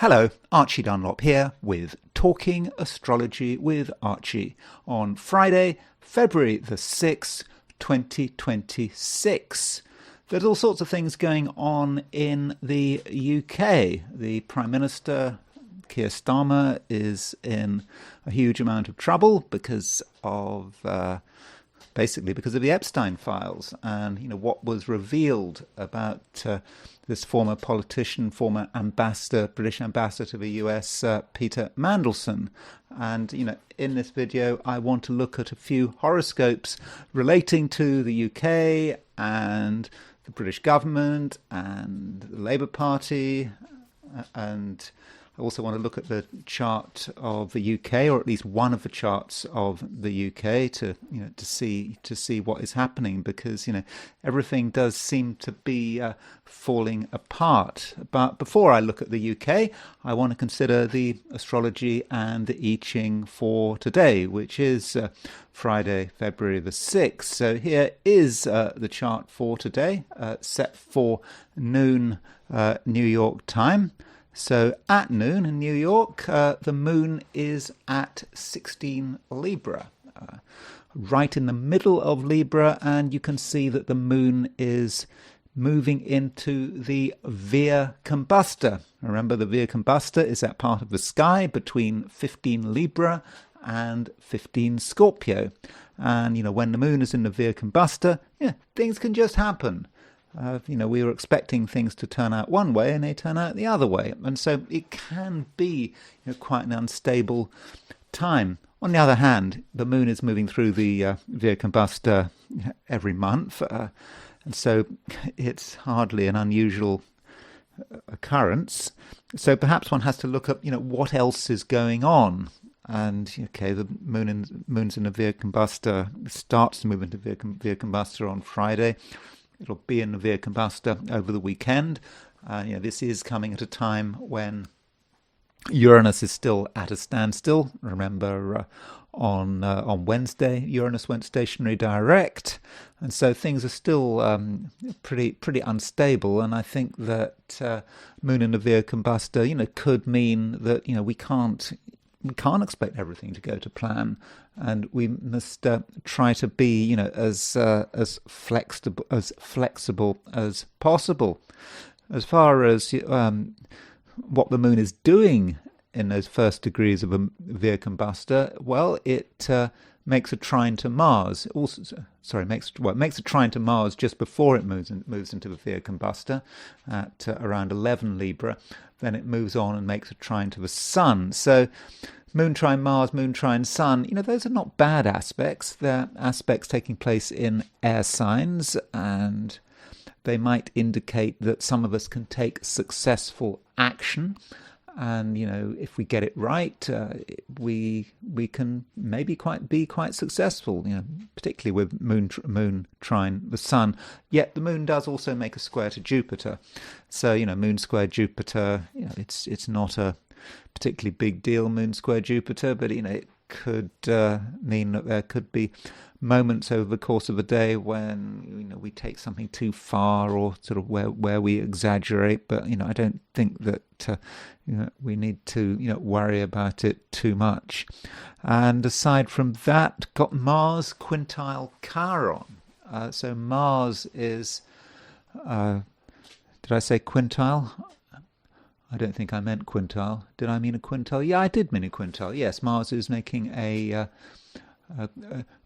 Hello, Archie Dunlop here with Talking Astrology with Archie on Friday, February the 6th, 2026. There's all sorts of things going on in the UK. The Prime Minister, Keir Starmer, is in a huge amount of trouble because of basically because of the Epstein files and what was revealed about this former politician, former ambassador, British ambassador to the US, Peter Mandelson. And in this video, I want to look at a few horoscopes relating to the UK and the British government and the Labour Party, and I also want to look at the chart of the UK, or at least one of the charts of the UK, to see what is happening, because everything does seem to be falling apart. But before I look at the UK, I want to consider the astrology and the I Ching for today, which is Friday, February the 6th. So here is the chart for today, set for noon New York time. So at noon in New York, the moon is at 16 Libra, right in the middle of Libra, and you can see that the moon is moving into the Via Combustor. Remember, the Via Combustor is that part of the sky between 15 Libra and 15 Scorpio. And, when the moon is in the Via Combustor, things can just happen. We were expecting things to turn out one way and they turn out the other way. And so it can be quite an unstable time. On the other hand, the moon is moving through the Via Combustor every month. And so it's hardly an unusual occurrence. So perhaps one has to look up, what else is going on. And the moon's in the Via Combustor, starts to move into Via Combustor on Friday. It'll be in the Via Combustor over the weekend. This is coming at a time when Uranus is still at a standstill. Remember, on Wednesday, Uranus went stationary direct, and so things are still pretty unstable. And I think that Moon in the Via Combustor, could mean that we can't expect everything to go to plan, and we must try to be, as flexible as possible. As far as what the moon is doing in those first degrees of a Via Combustor, well, it makes a trine to Mars. Makes a trine to Mars just before it moves into the Via Combustor at around 11 Libra. Then it moves on and makes a trine to the Sun. So Moon trine Mars, Moon trine Sun, those are not bad aspects. They're aspects taking place in air signs, and they might indicate that some of us can take successful action. And, if we get it right, we can maybe be quite successful, particularly with moon trine the Sun. Yet the moon does also make a square to Jupiter. So, moon square Jupiter, it's not a particularly big deal, moon square Jupiter, but, it could mean that there could be moments over the course of a day when we take something too far, or sort of where we exaggerate. But I don't think that we need to worry about it too much. And aside from that, got Mars quintile Chiron. So Mars is did I say quintile? I don't think I meant quintile. Did I mean a quintile? Yeah, I did mean a quintile. Yes, Mars is making a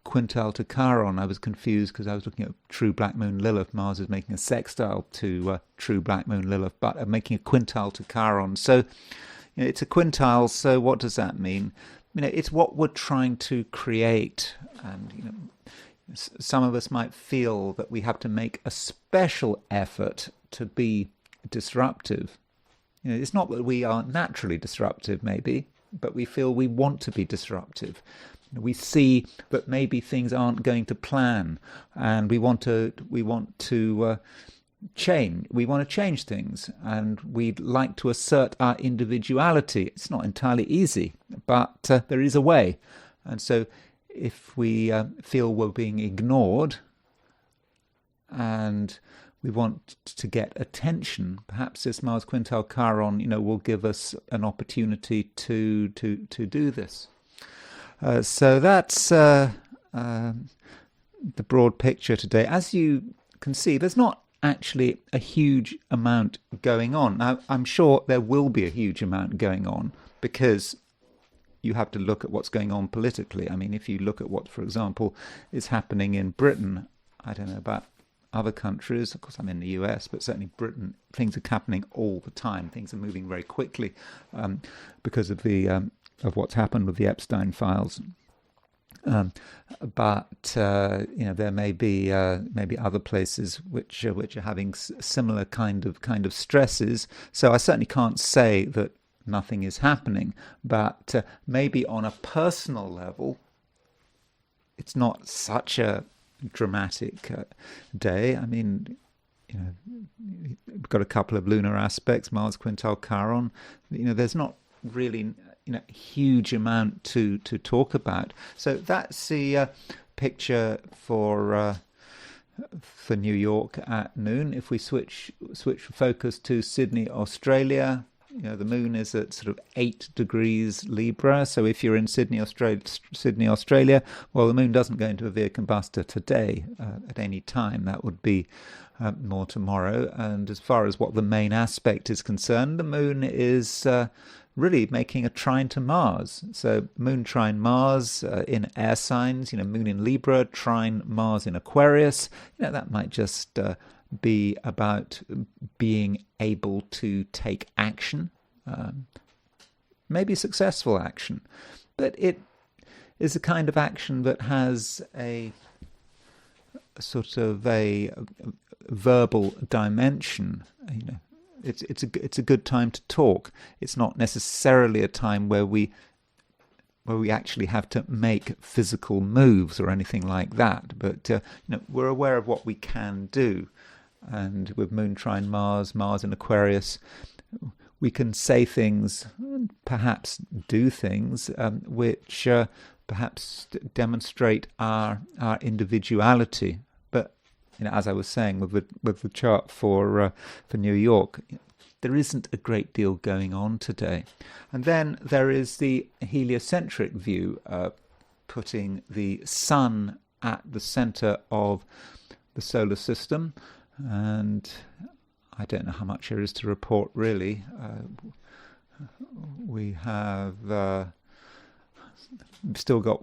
quintile to Chiron. I was confused because I was looking at true black moon Lilith. Mars is making a sextile to true black moon Lilith, but making a quintile to Chiron. So it's a quintile. So what does that mean? It's what we're trying to create. And some of us might feel that we have to make a special effort to be disruptive. It's not that we are naturally disruptive, maybe, but we feel we want to be disruptive. We see that maybe things aren't going to plan, and we want to change. We want to change things, and we'd like to assert our individuality. It's not entirely easy, but there is a way. And so, if we feel we're being ignored, and we want to get attention. Perhaps this Mars quintile Chiron, will give us an opportunity to do this. So that's the broad picture today. As you can see, there's not actually a huge amount going on. Now, I'm sure there will be a huge amount going on because you have to look at what's going on politically. I mean, if you look at what, for example, is happening in Britain, I don't know about other countries, of course I'm in the US, but certainly Britain, things are happening all the time. Things are moving very quickly because of the of what's happened with the Epstein files. But there may be other places which are having similar kind of stresses. So I certainly can't say that nothing is happening, but maybe on a personal level, it's not such a dramatic day. I mean, we've got a couple of lunar aspects, Mars quintile Chiron. There's not really huge amount to talk about. So that's the picture for New York at noon. If we switch focus to Sydney, Australia, the moon is at sort of 8 degrees Libra. So if you're in Sydney, Australia, well, the moon doesn't go into a via combustor today at any time. That would be more tomorrow. And as far as what the main aspect is concerned, the moon is really making a trine to Mars. So moon trine Mars in air signs, moon in Libra, trine Mars in Aquarius. That might just be about being able to take action, maybe successful action, but it is a kind of action that has a sort of a verbal dimension. It's a good time to talk. It's not necessarily a time where we actually have to make physical moves or anything like that, but we're aware of what we can do. And with moon trine Mars, Mars in Aquarius, we can say things, perhaps do things, which perhaps demonstrate our individuality. But as I was saying with the chart for New York, there isn't a great deal going on today. And then there is the heliocentric view, putting the sun at the center of the solar system. And I don't know how much there is to report, really. We've still got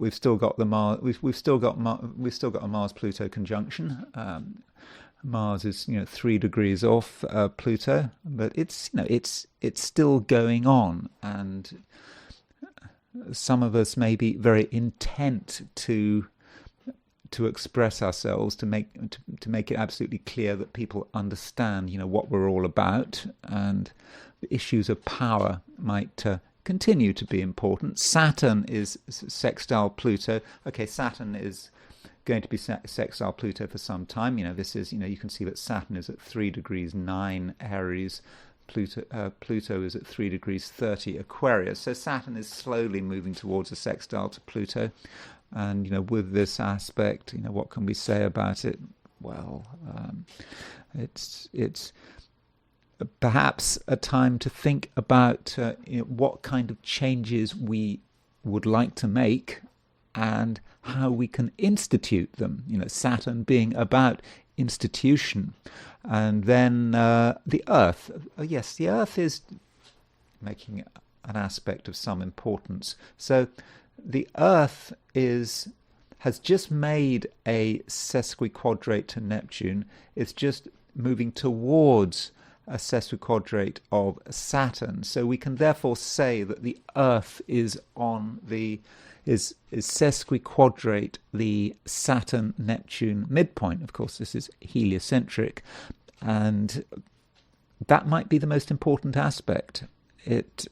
a Mars Pluto conjunction. Mars is 3 degrees off Pluto, but it's still going on, and some of us may be very intent to express ourselves, to make it absolutely clear that people understand, what we're all about, and the issues of power might continue to be important. Saturn is sextile Pluto. Okay, Saturn is going to be sextile Pluto for some time. This is, you can see that Saturn is at 3 degrees 9 Aries. Pluto is at 3 degrees 30 Aquarius. So Saturn is slowly moving towards a sextile to Pluto. And, with this aspect, what can we say about it? Well, it's perhaps a time to think about what kind of changes we would like to make and how we can institute them. Saturn being about institution. And then the Earth. Oh, yes, the Earth is making an aspect of some importance. So the Earth has just made a sesquiquadrate to Neptune. It's just moving towards a sesquiquadrate of Saturn. So we can therefore say that the Earth is sesquiquadrate the Saturn-Neptune midpoint. Of course, this is heliocentric, and that might be the most important aspect. It's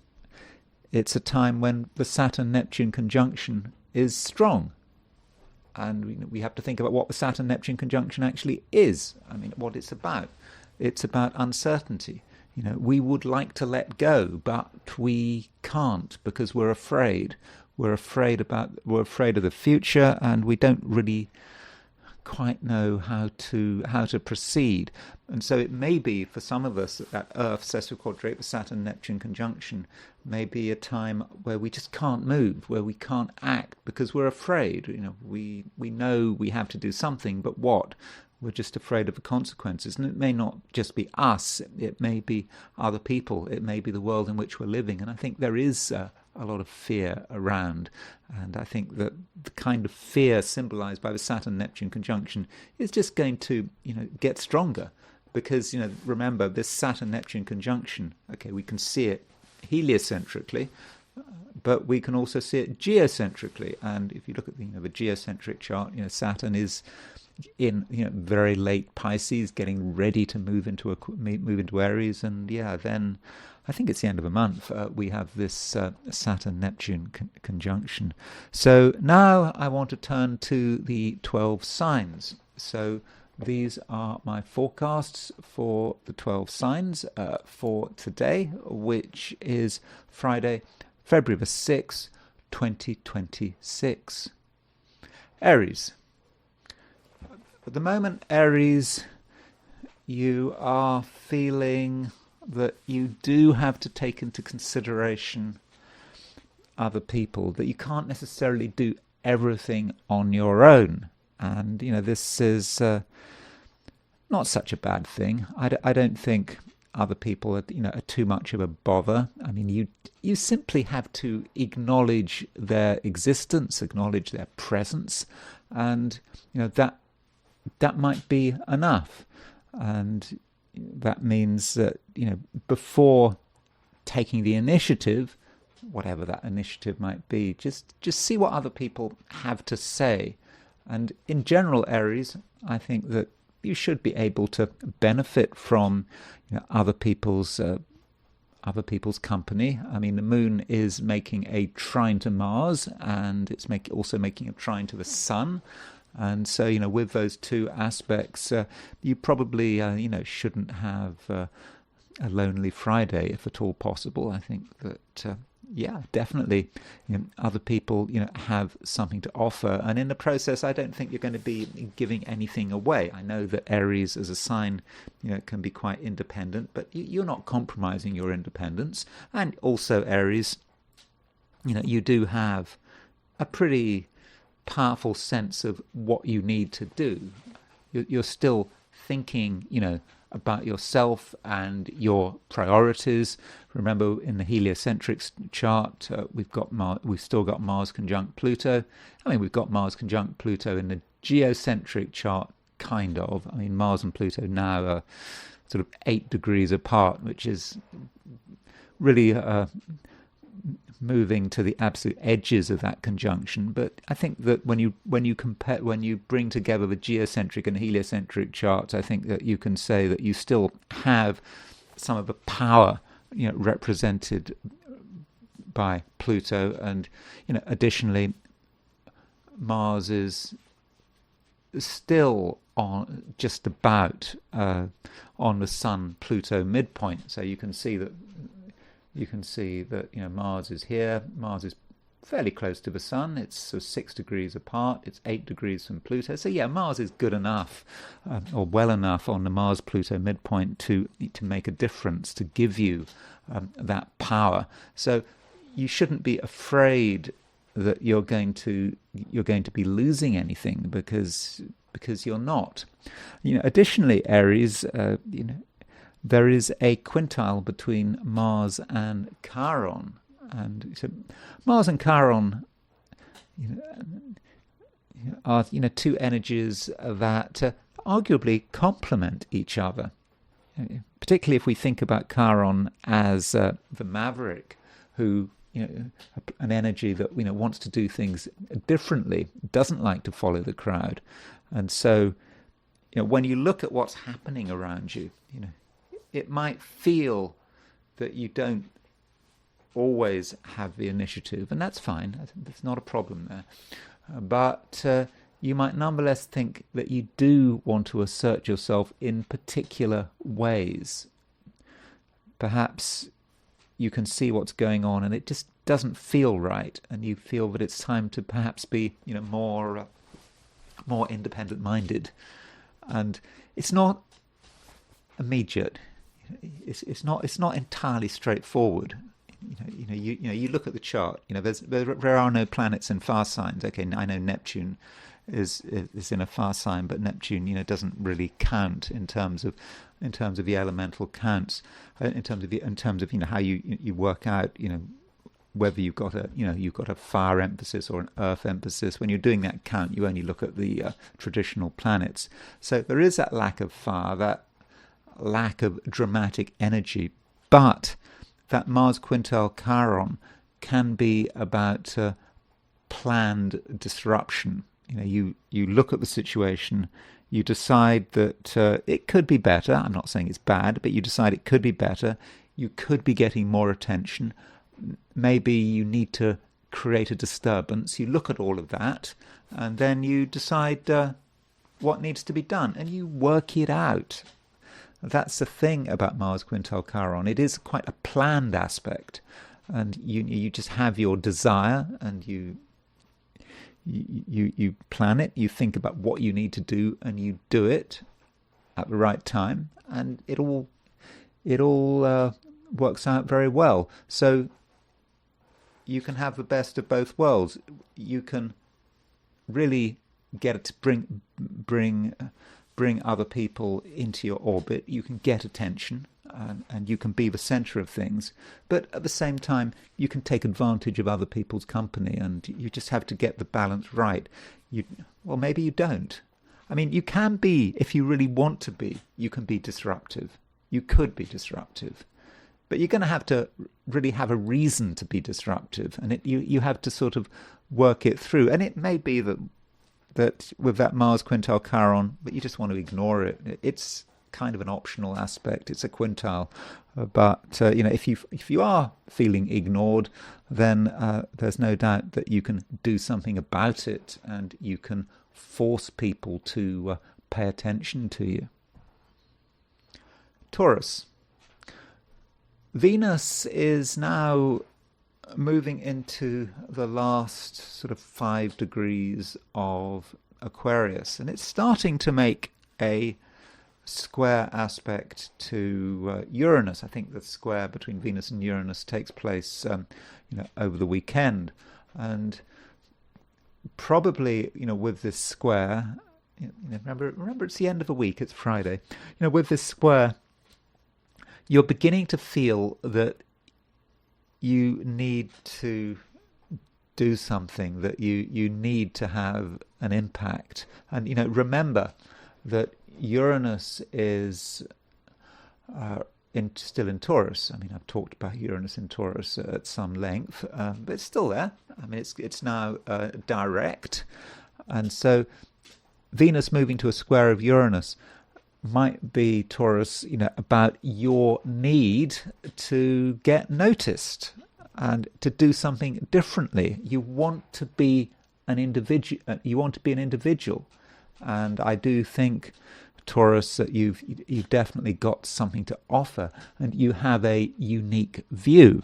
a time when the Saturn-Neptune conjunction is strong. And we have to think about what the Saturn-Neptune conjunction actually is. I mean, what it's about. It's about uncertainty. We would like to let go, but we can't because we're afraid. We're afraid of the future, and we don't really quite know how to proceed. And so it may be for some of us that Earth sesquiquadrate with Saturn Neptune conjunction may be a time where we just can't move, where we can't act because we're afraid. We know we have to do something, but what? We're just afraid of the consequences. And it may not just be us, it may be other people, it may be the world in which we're living. And I think there is a lot of fear around. And I think that the kind of fear symbolized by the Saturn-Neptune conjunction is just going to, get stronger. Because, remember, this Saturn-Neptune conjunction, okay, we can see it heliocentrically, but we can also see it geocentrically. And if you look at the geocentric chart, Saturn is in very late Pisces, getting ready to move into Aries, and then I think it's the end of the month we have this Saturn-Neptune conjunction. So now I want to turn to the 12 signs. So these are my forecasts for the 12 signs for today, which is Friday, February the 6th, 2026. Aries. At the moment, Aries, you are feeling that you do have to take into consideration other people, that you can't necessarily do everything on your own. And, this is not such a bad thing. I don't think other people are too much of a bother. I mean, you simply have to acknowledge their existence, acknowledge their presence, and, that might be enough. And that means that, before taking the initiative, whatever that initiative might be, just see what other people have to say. And in general, Aries, I think that you should be able to benefit from other people's company. I mean, the moon is making a trine to Mars, and it's also making a trine to the sun. And so, with those two aspects, you probably, shouldn't have a lonely Friday, if at all possible. I think that, definitely, other people, have something to offer. And in the process, I don't think you're going to be giving anything away. I know that Aries as a sign, can be quite independent, but you're not compromising your independence. And also, Aries, you do have a pretty powerful sense of what you need to do. You're still thinking, about yourself and your priorities. Remember, in the heliocentric chart, we've still got Mars conjunct Pluto. I mean, we've got Mars conjunct Pluto in the geocentric chart, kind of. I mean, Mars and Pluto now are sort of 8 degrees apart, which is really moving to the absolute edges of that conjunction. But I think that when you bring together the geocentric and heliocentric charts, I think that you can say that you still have some of the power, represented by Pluto, and additionally, Mars is still on just about on the Sun-Pluto midpoint. So you can see that. Mars is here. Mars is fairly close to the Sun. It's sort of 6 degrees apart. It's 8 degrees from Pluto. So Mars is good enough, or well enough on the Mars-Pluto midpoint to make a difference, to give you that power. So you shouldn't be afraid that you're going to be losing anything, because you're not. Additionally, Aries, there is a quintile between Mars and Chiron, and so Mars and Chiron, are two energies that arguably complement each other. Particularly if we think about Chiron as the maverick, who an energy that wants to do things differently, doesn't like to follow the crowd, and so when you look at what's happening around you, it might feel that you don't always have the initiative, and that's fine. There's not a problem there. But you might nonetheless think that you do want to assert yourself in particular ways. Perhaps you can see what's going on and it just doesn't feel right, and you feel that it's time to perhaps be more more independent-minded, and it's not immediate. It's not entirely straightforward. You look at the chart. There are no planets in fire signs. Okay, I know Neptune is in a fire sign, but Neptune doesn't really count in terms of the elemental counts, in terms of how you work out whether you've got a fire emphasis or an earth emphasis. When you're doing that count, you only look at the traditional planets. So there is that lack of fire, that lack of dramatic energy, but that Mars quintile Chiron can be about planned disruption. You look at the situation, you decide that it could be better. I'm not saying it's bad, but you decide it could be better. You could be getting more attention. Maybe you need to create a disturbance. You look at all of that, and then you decide what needs to be done, and you work it out. That's the thing about Mars quintile Chiron. It is quite a planned aspect, and you just have your desire, and you plan it. You think about what you need to do, and you do it at the right time, and it all works out very well. So you can have the best of both worlds. You can really get it to bring other people into your orbit. You can get attention, and you can be the center of things. But at the same time, you can take advantage of other people's company, and you just have to get the balance right. Well, maybe you don't. I mean, you can be, if you really want to be, you can be disruptive. You could be disruptive. But you're going to have to really have a reason to be disruptive, and you have to sort of work it through. And it may be that with that Mars quintile Chiron, but you just want to ignore it. It's kind of an optional aspect. It's a quintile, but if you are feeling ignored, then there's no doubt that you can do something about it, and you can force people to pay attention to you. Taurus. Venus is now moving into the last sort of 5 degrees of Aquarius, and it's starting to make a square aspect to Uranus. I think the square between Venus and Uranus takes place over the weekend, and probably with this square, remember it's the end of the week, it's Friday. With this square, you're beginning to feel that you need to do something, that you need to have an impact. And, remember that Uranus is still in Taurus. I mean, I've talked about Uranus in Taurus at some length, but it's still there. I mean, it's now direct. And so Venus moving to a square of Uranus might be, Taurus, about your need to get noticed and to do something differently. You want to be an individual. And I do think, Taurus, that you've definitely got something to offer, and you have a unique view.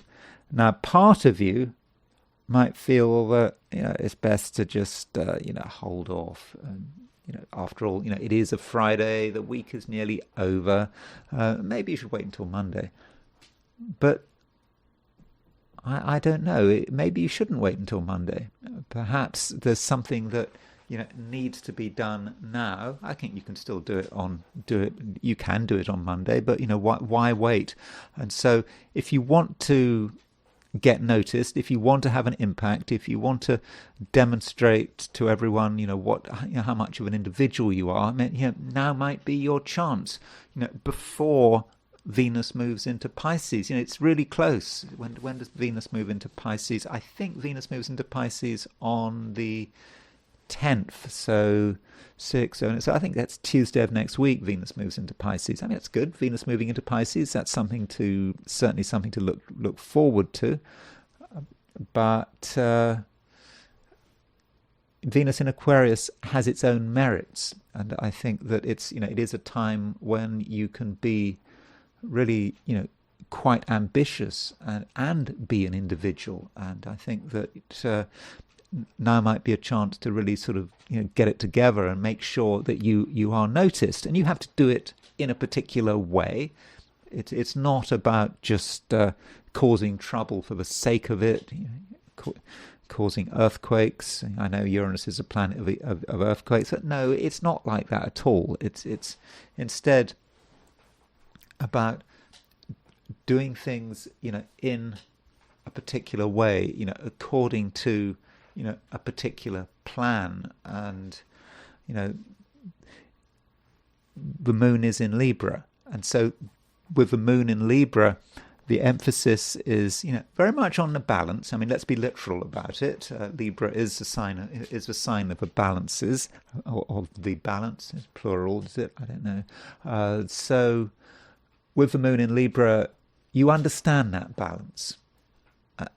Now, part of you might feel that it's best to just hold off. After all, it is a Friday. The week is nearly over. Maybe you should wait until Monday. But I don't know. Maybe you shouldn't wait until Monday. Perhaps there's something that needs to be done now. I think you can still do it. You can do it on Monday, but why wait? And so, if you want to get noticed, if you want to have an impact, if you want to demonstrate to everyone, how much of an individual you are, now might be your chance. Before Venus moves into Pisces, it's really close. When does Venus move into Pisces? I think Venus moves into Pisces on the 10th, so 6th. So I think that's Tuesday of next week. Venus moves into Pisces. I mean, that's good. Venus moving into Pisces. That's certainly something to look forward to. But Venus in Aquarius has its own merits, and I think that it is a time when you can be really quite ambitious and be an individual. And I think that now might be a chance to really sort of get it together and make sure that you are noticed, and you have to do it in a particular way. It's not about just causing trouble for the sake of it, causing earthquakes. I know Uranus is a planet of earthquakes, but no, it's not like that at all. It's instead about doing things in a particular way, according to a particular plan. And the moon is in Libra, and so with the moon in Libra, the emphasis is very much on the balance. I mean, let's be literal about it. Libra is the sign of the balances, or of the balance. It's plural, is it? I don't know. So with the moon in Libra, you understand that balance.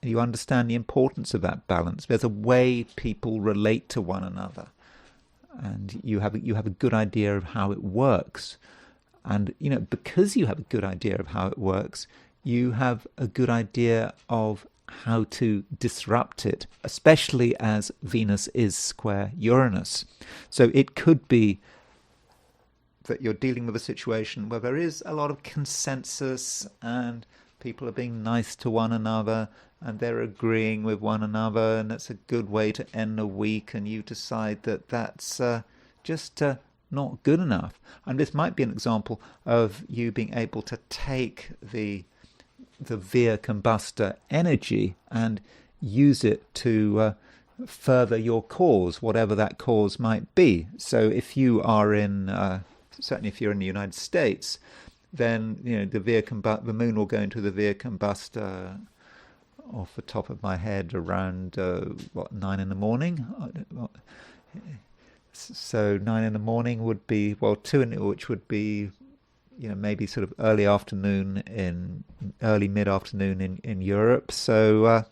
You understand the importance of that balance. There's a way people relate to one another, and you have a good idea of how it works. And because you have a good idea of how it works, you have a good idea of how to disrupt it, especially as Venus is square Uranus. So it could be that you're dealing with a situation where there is a lot of consensus and people are being nice to one another and they're agreeing with one another, and that's a good way to end the week, and you decide that that's just not good enough. And this might be an example of you being able to take the via combustor energy and use it to further your cause, whatever that cause might be. So if you are certainly if you're in the United States, then the moon will go into the via combustor off the top of my head around 9 in the morning. So 9 in the morning would be 2 which would be maybe sort of early mid-afternoon in Europe. So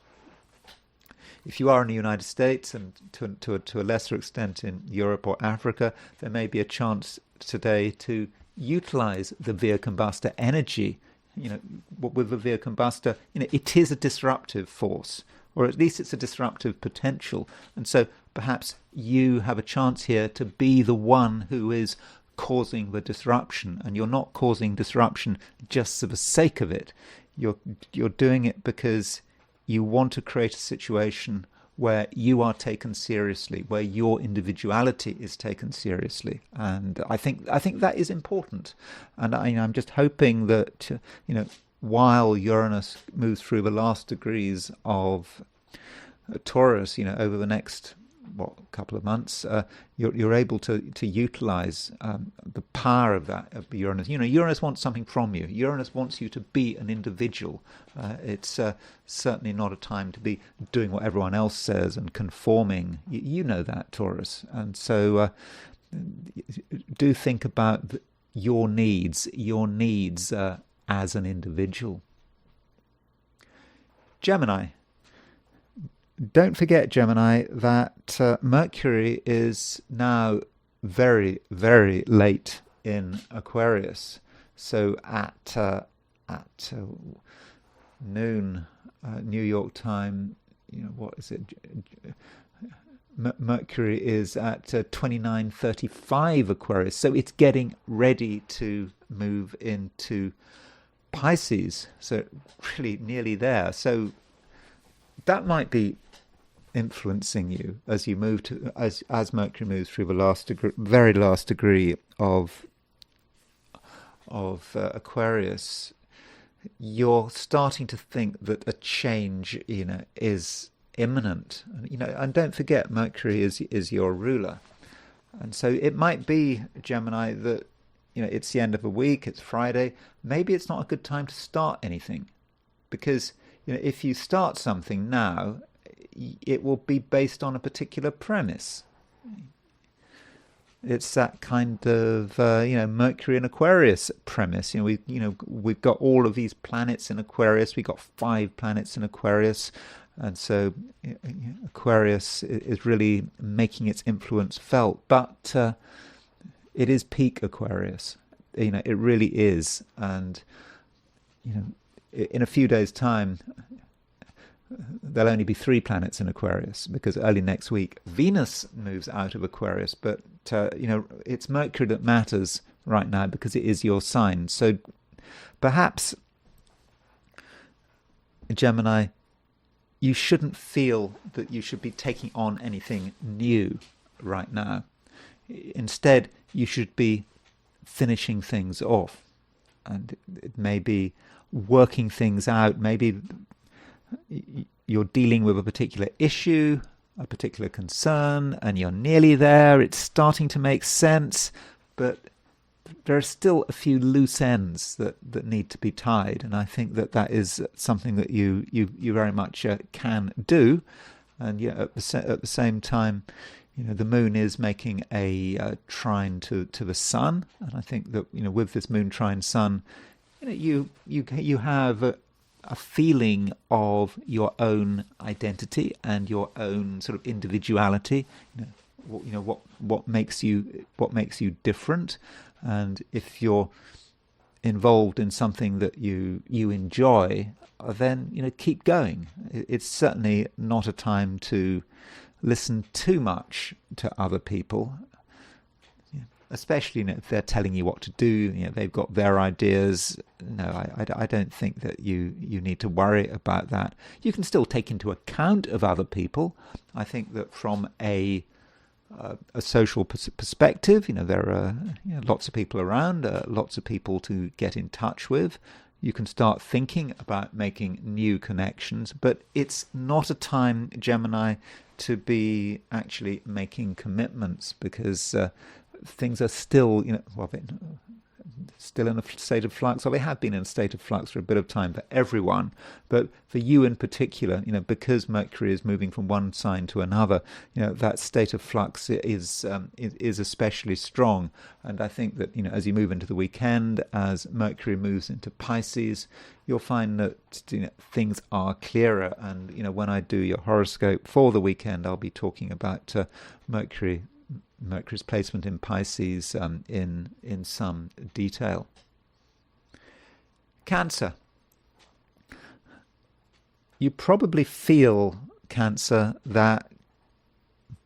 if you are in the United States, and to a lesser extent in Europe or Africa, there may be a chance today to utilize the via combustor energy. With the via combustor, it is a disruptive force, or at least it's a disruptive potential. And so perhaps you have a chance here to be the one who is causing the disruption, and you're not causing disruption just for the sake of it. You're doing it because you want to create a situation where you are taken seriously, where your individuality is taken seriously. And I think that is important. And I'm just hoping that while Uranus moves through the last degrees of Taurus, over the next couple of months, you're able to utilize the power of Uranus. Uranus wants something from you. Uranus wants you to be an individual. It's certainly not a time to be doing what everyone else says and conforming. You know that, Taurus. And so do think about your needs as an individual. Gemini. Don't forget, Gemini, that Mercury is now very, very late in Aquarius. So at noon, New York time, what is it? Mercury is at 29:35 Aquarius. So it's getting ready to move into Pisces. So really nearly there. So that might be influencing you as you move to as Mercury moves through the very last degree of Aquarius. You're starting to think that a change is imminent, and don't forget Mercury is your ruler. And so it might be, Gemini, that it's the end of the week, it's Friday, maybe it's not a good time to start anything, because if you start something now, it will be based on a particular premise. It's that kind of Mercury and Aquarius premise. We've got all of these planets in Aquarius. We've got 5 planets in Aquarius, and so Aquarius is really making its influence felt. But it is peak Aquarius. It really is, and in a few days' time, there'll only be 3 planets in Aquarius, because early next week Venus moves out of Aquarius. But it's Mercury that matters right now, because it is your sign. So perhaps, Gemini, you shouldn't feel that you should be taking on anything new right now. Instead, you should be finishing things off, and it may be working things out. Maybe you're dealing with a particular issue, a particular concern, and you're nearly there. It's starting to make sense, but there are still a few loose ends that need to be tied. And I think that is something that you very much can do. And at the same time, the moon is making a trine to the sun, and I think that with this moon trine sun, you have a feeling of your own identity and your own sort of individuality. What makes you different, and if you're involved in something that you enjoy, then keep going. It's certainly not a time to listen too much to other people, especially if they're telling you what to do. They've got their ideas. No, I don't think that you need to worry about that. You can still take into account of other people. I think that from a social perspective, there are lots of people around, lots of people to get in touch with. You can start thinking about making new connections, but it's not a time, Gemini, to be actually making commitments, because things are still, still in a state of flux. Well, they have been in a state of flux for a bit of time for everyone, but for you in particular, because Mercury is moving from one sign to another, that state of flux is especially strong. And I think that as you move into the weekend, as Mercury moves into Pisces, you'll find that things are clearer. And when I do your horoscope for the weekend, I'll be talking about Mercury's placement in Pisces in some detail. Cancer. You probably feel, Cancer, that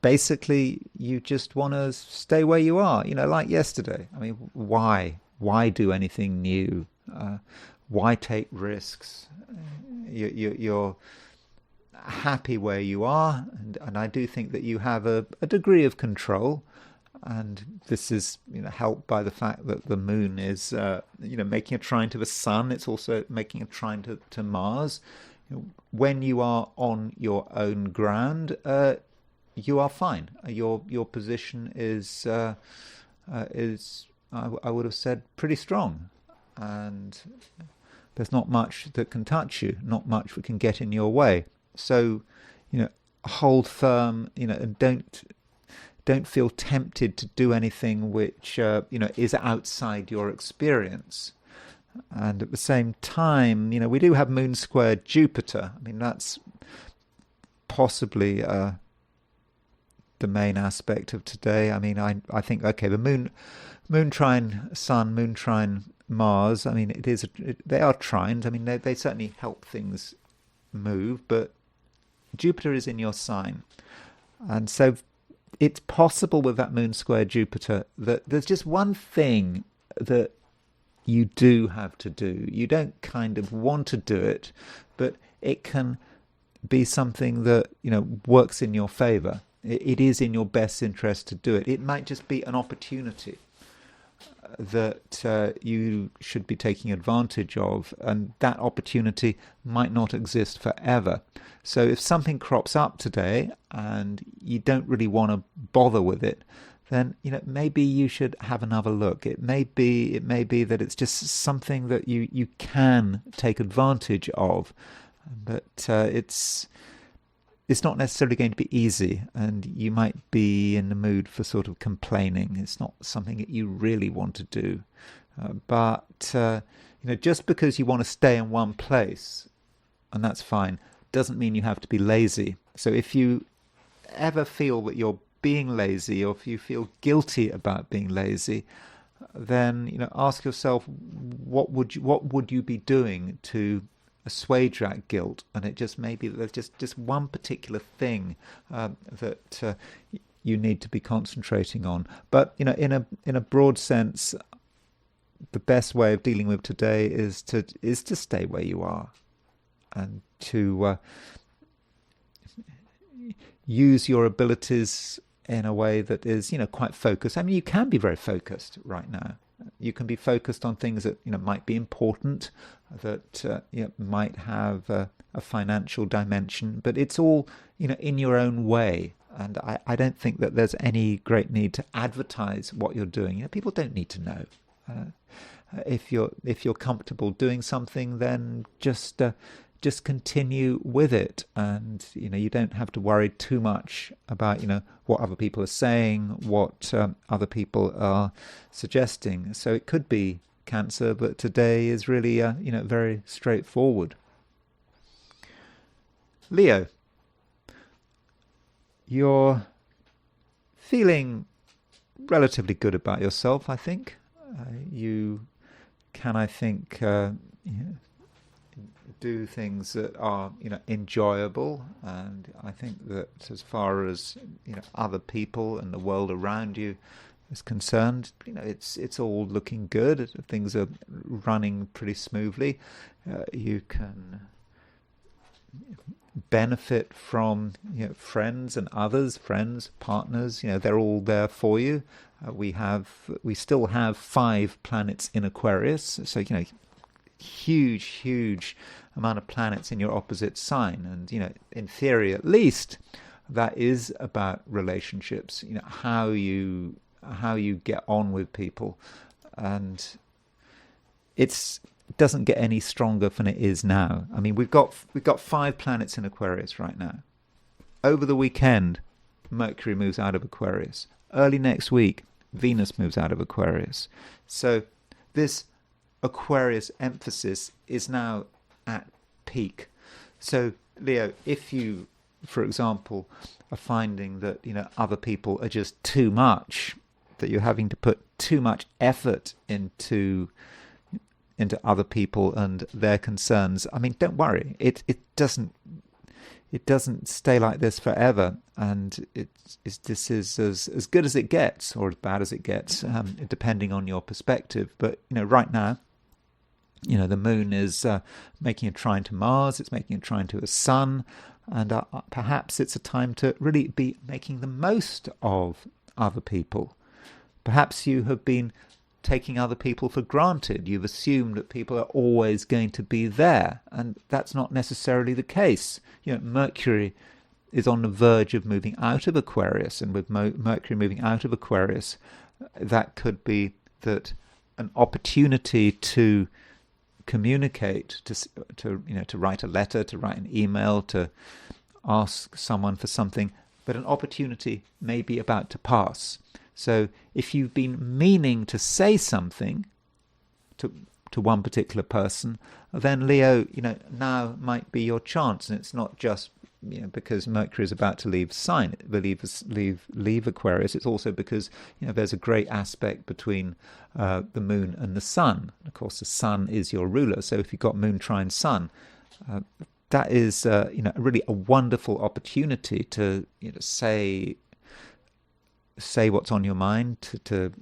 basically you just want to stay where you are, like yesterday. I mean, why do anything new? Why take risks? You're happy where you are, and I do think that you have a degree of control, and this is helped by the fact that the moon is making a trine to the sun. It's also making a trine to Mars. When you are on your own ground, you are fine. Your position is I would have said pretty strong, and there's not much that can touch you, not much that can get in your way. So, hold firm, and don't feel tempted to do anything which, is outside your experience. And at the same time, we do have moon square Jupiter. I mean, that's possibly the main aspect of today. I mean, I think, okay, the moon trine Sun, moon trine Mars, I mean, they are trines. I mean, they certainly help things move, but Jupiter is in your sign. And so it's possible with that moon square Jupiter that there's just one thing that you do have to do. You don't kind of want to do it, but it can be something that, works in your favor. It is in your best interest to do it. It might just be an opportunity that you should be taking advantage of, and that opportunity might not exist forever. So if something crops up today and you don't really want to bother with it, then maybe you should have another look. It may be that it's just something that you can take advantage of, but it's not necessarily going to be easy, and you might be in the mood for sort of complaining. It's not something that you really want to do. But just because you want to stay in one place, and that's fine, doesn't mean you have to be lazy. So if you ever feel that you're being lazy, or if you feel guilty about being lazy, then ask yourself, what would you be doing to assuage that guilt, and it just may be that there's just one particular thing that you need to be concentrating on. But in a broad sense, the best way of dealing with today is to stay where you are, and to use your abilities in a way that is quite focused. I mean, you can be very focused right now. You can be focused on things that might be important, that might have a financial dimension, but it's all in your own way. And I don't think that there's any great need to advertise what you're doing. People don't need to know. If you're comfortable doing something, then just continue with it, and you don't have to worry too much about what other people are saying, what other people are suggesting. So it could be Cancer, but today is really very straightforward. Leo, you're feeling relatively good about yourself, I think. You can, I think, do things that are enjoyable, and I think that as far as other people and the world around you is concerned, it's all looking good. Things are running pretty smoothly. You can benefit from friends and others, friends, partners. They're all there for you. We still have 5 planets in Aquarius, so huge amount of planets in your opposite sign, and in theory at least that is about relationships, how you get on with people, and it doesn't get any stronger than it is now. I mean, we've got 5 planets in Aquarius right now. Over the weekend, Mercury moves out of Aquarius. Early next week, Venus moves out of Aquarius. So this Aquarius emphasis is now at peak. So Leo, if you, for example, are finding that other people are just too much, that you're having to put too much effort into other people and their concerns, I mean, don't worry. It doesn't stay like this forever, and this is as good as it gets, or as bad as it gets, depending on your perspective. But right now, the moon is making a trine to Mars, it's making a trine to the sun, and perhaps it's a time to really be making the most of other people. Perhaps you have been taking other people for granted. You've assumed that people are always going to be there, and that's not necessarily the case. Mercury is on the verge of moving out of Aquarius, and with Mercury moving out of Aquarius, that could be that an opportunity to communicate, to write a letter, to write an email, to ask someone for something, but an opportunity may be about to pass. So if you've been meaning to say something to one particular person, then Leo, now might be your chance. And it's not just because Mercury is about to leave leave Aquarius. It's also because there's a great aspect between the moon and the sun. Of course, the sun is your ruler. So if you've got moon trine sun, that is really a wonderful opportunity to say what's on your mind, to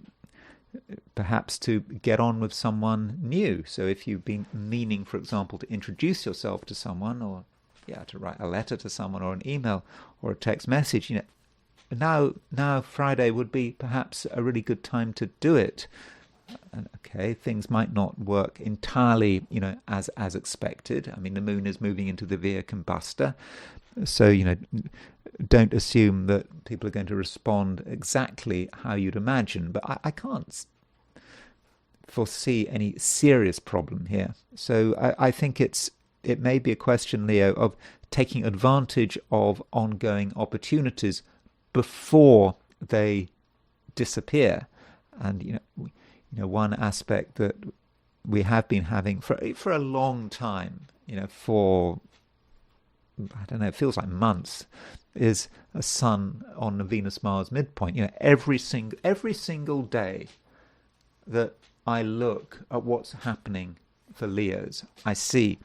perhaps to get on with someone new. So if you've been meaning, for example, to introduce yourself to someone, or to write a letter to someone, or an email, or a text message, now Friday would be perhaps a really good time to do it. Okay, things might not work entirely, as expected. I mean, the moon is moving into the Via Combusta, so don't assume that people are going to respond exactly how you'd imagine. But I can't foresee any serious problem here. So I think it may be a question, Leo, of taking advantage of ongoing opportunities before they disappear. And one aspect that we have been having for a long time, for I don't know, it feels like months, is a sun on the Venus-Mars midpoint. Every single day that I look at what's happening for Leos, I see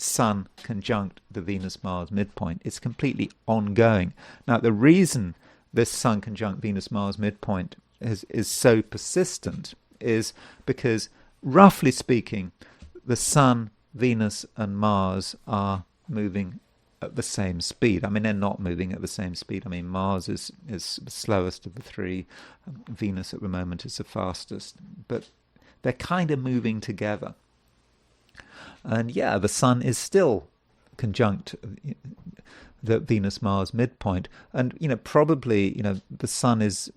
Sun conjunct the Venus-Mars midpoint. It's completely ongoing. Now, the reason this Sun conjunct Venus-Mars midpoint is so persistent is because, roughly speaking, the Sun, Venus, and Mars are moving at the same speed. I mean, they're not moving at the same speed. I mean, Mars is the slowest of the three. Venus at the moment is the fastest. But they're kind of moving together. And yeah, the Sun is still conjunct the Venus-Mars midpoint. And, probably, the Sun is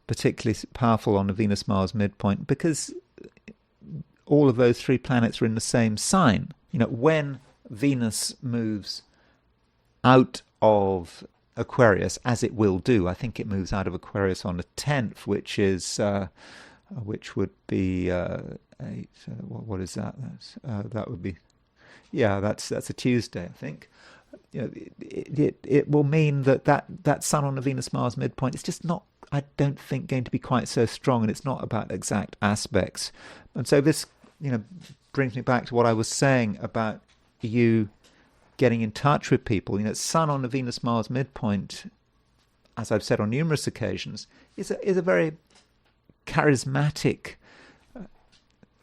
particularly powerful on the Venus-Mars midpoint because all of those three planets are in the same sign. When Venus moves out of Aquarius, as it will do, I think it moves out of Aquarius on the 10th, which would be what is that? That would be, that's a Tuesday, I think. It will mean that Sun on the Venus-Mars midpoint is just not, I don't think, going to be quite so strong, and it's not about exact aspects. And so this, brings me back to what I was saying about you getting in touch with people. Sun on the Venus-Mars midpoint, as I've said on numerous occasions, is a very charismatic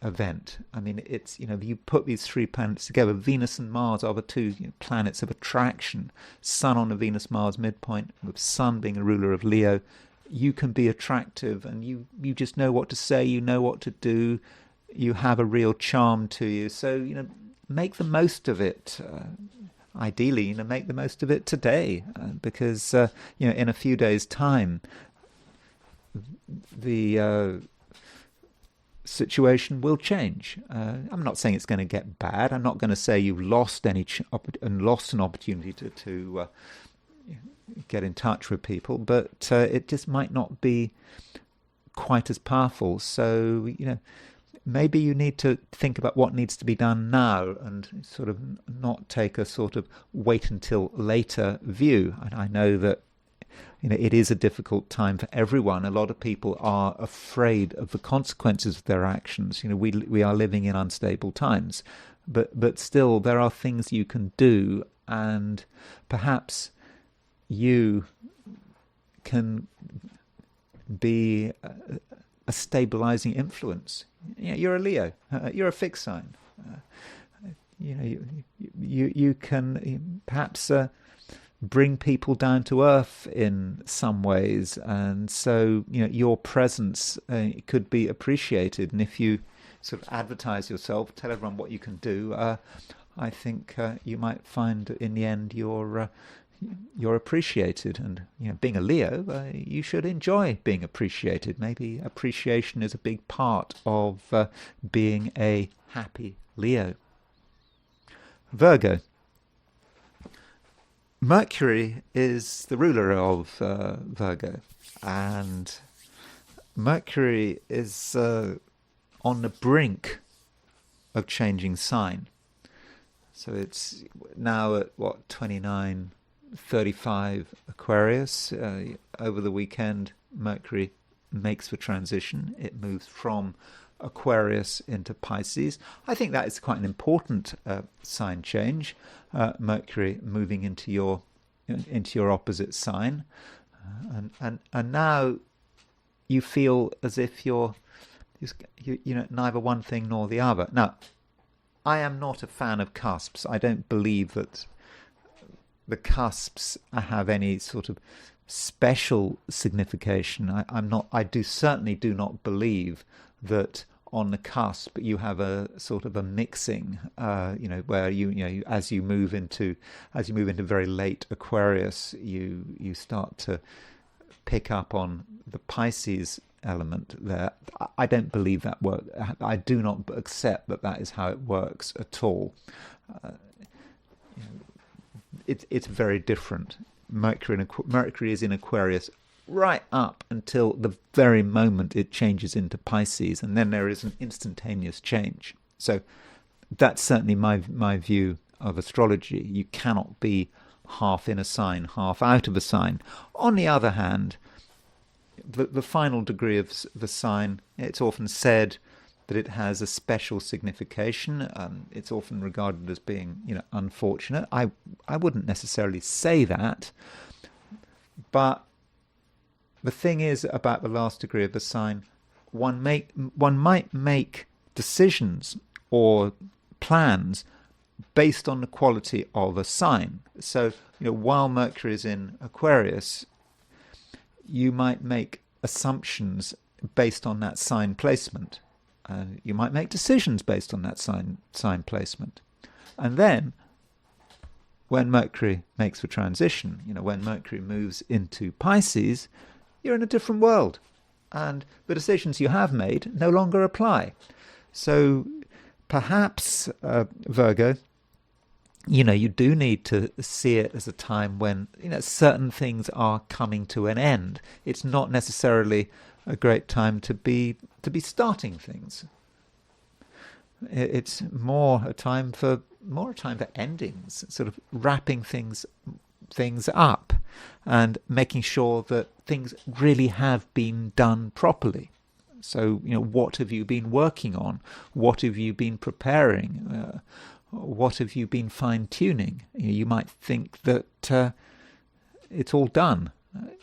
event. I mean, it's, you put these three planets together. Venus and Mars are the two planets of attraction. Sun on the Venus-Mars midpoint, with Sun being a ruler of Leo, you can be attractive, and you just know what to say, you know what to do, you have a real charm to you. So, make the most of it. Ideally, make the most of it today, because, in a few days' time, the situation will change. I'm not saying it's going to get bad. I'm not going to say you've lost an opportunity to get in touch with people, but it just might not be quite as powerful. So, maybe you need to think about what needs to be done now and sort of not take a sort of wait until later view. And I know that it is a difficult time for everyone. A lot of people are afraid of the consequences of their actions. We are living in unstable times, but still there are things you can do, and perhaps you can be a stabilizing influence. You're a Leo. You're a fixed sign. You can perhaps bring people down to earth in some ways, and so your presence could be appreciated. And if you sort of advertise yourself, tell everyone what you can do, I think you might find that in the end you're appreciated. And being a Leo, you should enjoy being appreciated. Maybe appreciation is a big part of being a happy Leo. Virgo. Mercury is the ruler of Virgo, and Mercury is on the brink of changing sign. So it's now at 29:35 Aquarius. Over the weekend, Mercury makes the transition. It moves from Aquarius into Pisces. I think that is quite an important sign change. Mercury moving into your opposite sign, and now you feel as if you're neither one thing nor the other. Now, I am not a fan of cusps. I don't believe that the cusps have any sort of special signification. I certainly do not believe that on the cusp you have a sort of a mixing, where you as you move into very late Aquarius, you start to pick up on the Pisces element there. I don't believe that works. I do not accept that is how it works at all. It's very different. Mercury is in Aquarius right up until the very moment it changes into Pisces, and then there is an instantaneous change. So that's certainly my view of astrology. You cannot be half in a sign, half out of a sign. On the other hand, the final degree of the sign, it's often said that it has a special signification. It's often regarded as being, unfortunate. I wouldn't necessarily say that, but the thing is about the last degree of the sign, one might make decisions or plans based on the quality of a sign. So, while Mercury is in Aquarius, you might make assumptions based on that sign placement. You might make decisions based on that sign placement. And then, when Mercury makes the transition, when Mercury moves into Pisces, you're in a different world. And the decisions you have made no longer apply. So perhaps, Virgo, you do need to see it as a time when, certain things are coming to an end. It's not necessarily a great time to be starting things. It's more a time for endings, sort of wrapping things up and making sure that things really have been done properly. So, what have you been working on? What have you been preparing? What have you been fine-tuning? You might think that it's all done.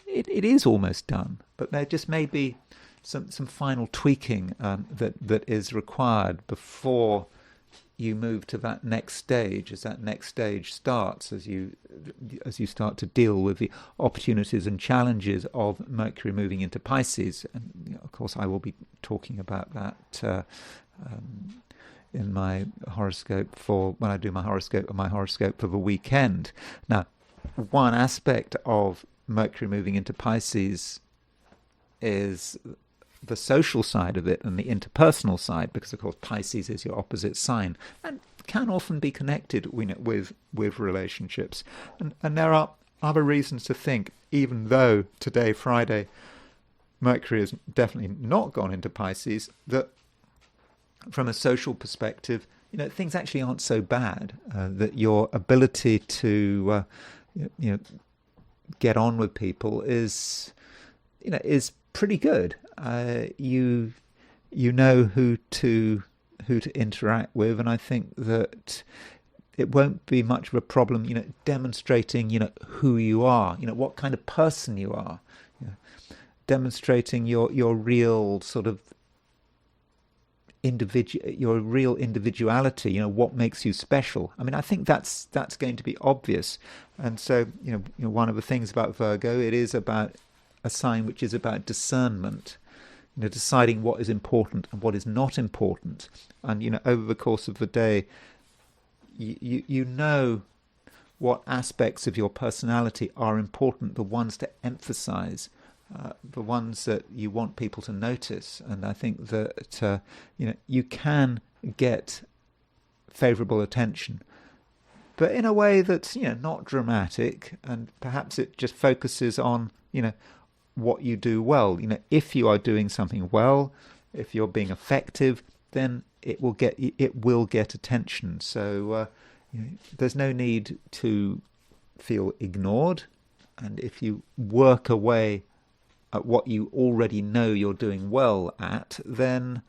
It is almost done, but there just may be some final tweaking that is required before you move to that next stage. As that next stage starts, as you start to deal with the opportunities and challenges of Mercury moving into Pisces, and of course I will be talking about that in my horoscope when I do my horoscope for the weekend. Now, one aspect of Mercury moving into Pisces is the social side of it and the interpersonal side, because of course Pisces is your opposite sign and can often be connected with relationships. And there are other reasons to think, even though today, Friday, Mercury has definitely not gone into Pisces, that from a social perspective, things actually aren't so bad. That your ability to, get on with people is pretty good. You know who to interact with, and I think that it won't be much of a problem. Demonstrating who you are. What kind of person you are. Demonstrating your real sort of your real individuality, what makes you special. I mean, I think that's going to be obvious. And so, one of the things about Virgo, it is about a sign which is about discernment, deciding what is important and what is not important. And, over the course of the day, you know what aspects of your personality are important, the ones to emphasize, the ones that you want people to notice. And I think that you can get favourable attention, but in a way that's not dramatic, and perhaps it just focuses on what you do well. If you are doing something well, if you're being effective, then it will get attention. So there's no need to feel ignored, and if you work away at what you already know you're doing well at, then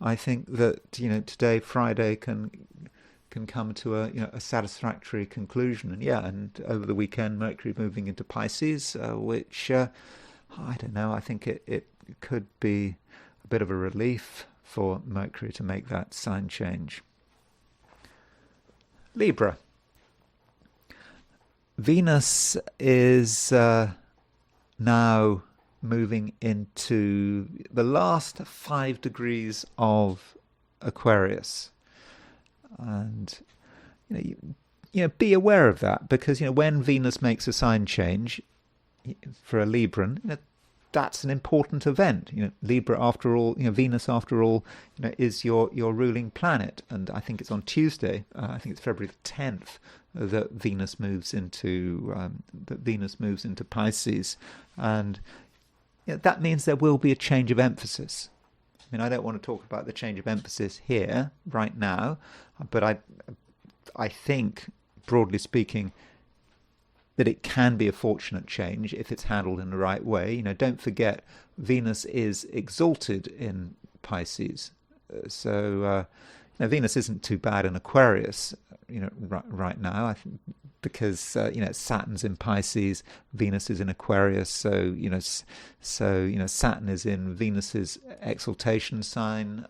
I think that today, Friday, can come to a satisfactory conclusion. And over the weekend, Mercury moving into Pisces, which I don't know. I think it could be a bit of a relief for Mercury to make that sign change. Libra. Venus is now moving into the last 5 degrees of Aquarius, and be aware of that, because when Venus makes a sign change for a Libran, that's an important event. Libra, after all, Venus, after all, is your ruling planet, and I think it's on Tuesday. I think it's February the 10th that Venus moves into Pisces, and that means there will be a change of emphasis. I mean, I don't want to talk about the change of emphasis here right now, but I think, broadly speaking, that it can be a fortunate change if it's handled in the right way. Don't forget, Venus is exalted in Pisces. Venus isn't too bad in Aquarius, right now. I think because Saturn's in Pisces, Venus is in Aquarius. So Saturn is in Venus's exaltation sign.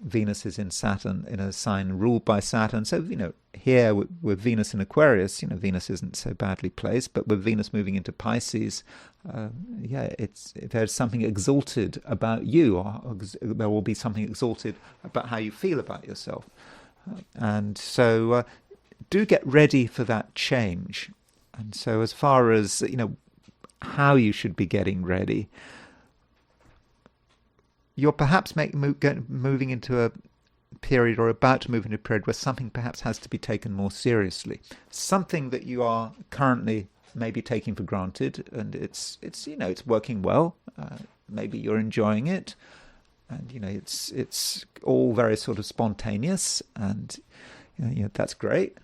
Venus is in Saturn, in a sign ruled by Saturn. So, here with Venus in Aquarius, Venus isn't so badly placed, but with Venus moving into Pisces, there's something exalted about you, or there will be something exalted about how you feel about yourself. And so do get ready for that change. And so as far as, how you should be getting ready, you're perhaps moving into a period, or about to move into a period, where something perhaps has to be taken more seriously. Something that you are currently maybe taking for granted, and it's working well. Maybe you're enjoying it, and it's all very sort of spontaneous, and that's great.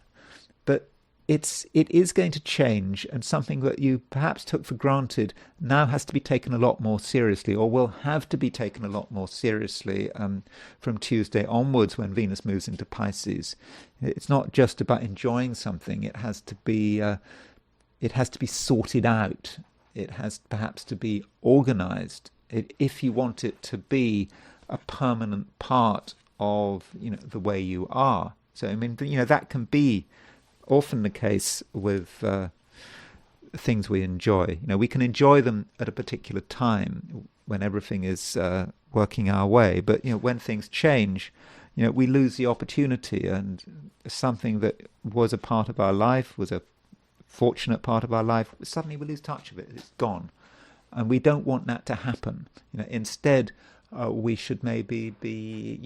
But it is going to change, and something that you perhaps took for granted now has to be taken a lot more seriously, or will have to be taken a lot more seriously from Tuesday onwards, when Venus moves into Pisces. It's not just about enjoying something; it has to be sorted out. It has perhaps to be organized if you want it to be a permanent part of the way you are. So that can be often the case with things we enjoy. We can enjoy them at a particular time when everything is working our way, but when things change, we lose the opportunity, and something that was a part of our life, was a fortunate part of our life, suddenly we lose touch of it. It's gone, and we don't want that to happen. Instead, we should maybe be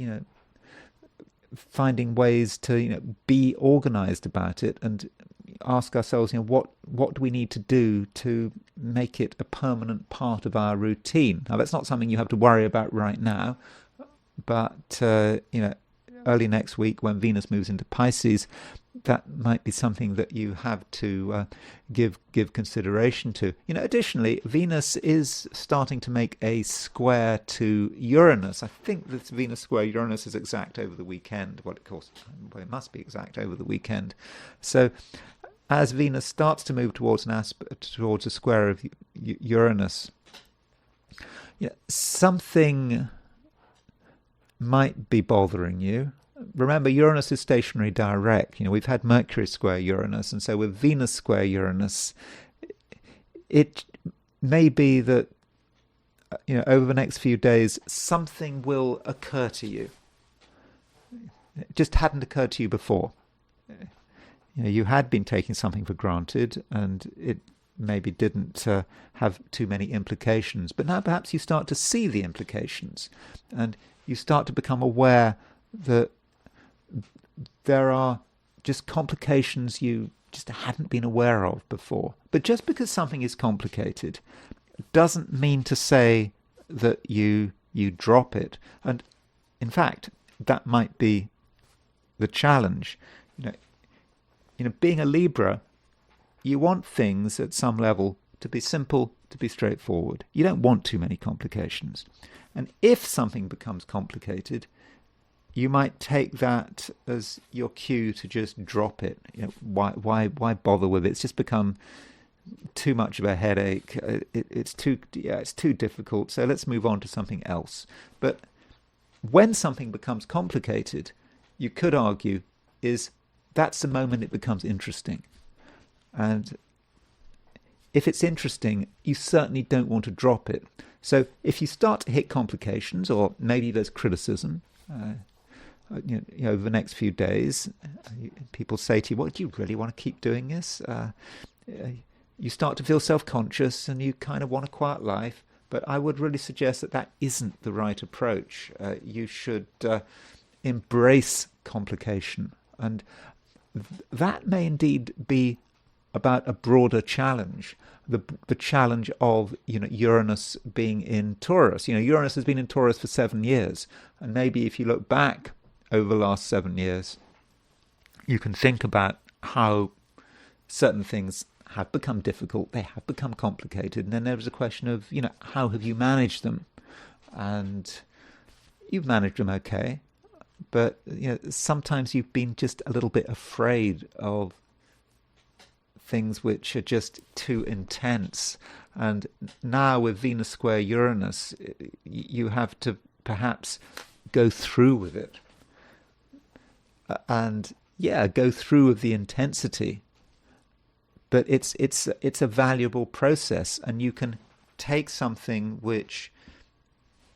finding ways to be organized about it, and ask ourselves, what do we need to do to make it a permanent part of our routine. Now, that's not something you have to worry about right now, but early next week, when Venus moves into Pisces, that might be something that you have to give consideration to. Additionally, Venus is starting to make a square to Uranus. I think this Venus square Uranus is exact over the weekend. Well, of course, it must be exact over the weekend. So, as Venus starts to move towards a square of Uranus, something might be bothering you. Remember, Uranus is stationary direct. We've had Mercury square Uranus, and so with Venus square Uranus, it may be that over the next few days something will occur to you. It just hadn't occurred to you before. You had been taking something for granted, and it maybe didn't have too many implications. But now perhaps you start to see the implications, and you start to become aware that there are just complications you just hadn't been aware of before. But just because something is complicated doesn't mean to say that you drop it. And in fact, that might be the challenge. Being a Libra, you want things at some level to be simple, to be straightforward. You don't want too many complications. And if something becomes complicated, you might take that as your cue to just drop it. Why bother with it? It's just become too much of a headache. It's too difficult. So let's move on to something else. But when something becomes complicated, you could argue that's the moment it becomes interesting. And if it's interesting, you certainly don't want to drop it. So if you start to hit complications, or maybe there's criticism, over the next few days, people say to you, "Well, do you really want to keep doing this?" You start to feel self-conscious, and you kind of want a quiet life. But I would really suggest that isn't the right approach. You should embrace complication, and that may indeed be about a broader challenge, the challenge of Uranus being in Taurus. Uranus has been in Taurus for 7 years, and maybe if you look back over the last 7 years, you can think about how certain things have become difficult, they have become complicated, and then there was a question of how have you managed them, and you've managed them okay, but sometimes you've been just a little bit afraid of things which are just too intense. And now with Venus square Uranus, you have to perhaps go through with it. And go through with the intensity. But it's a valuable process, and you can take something which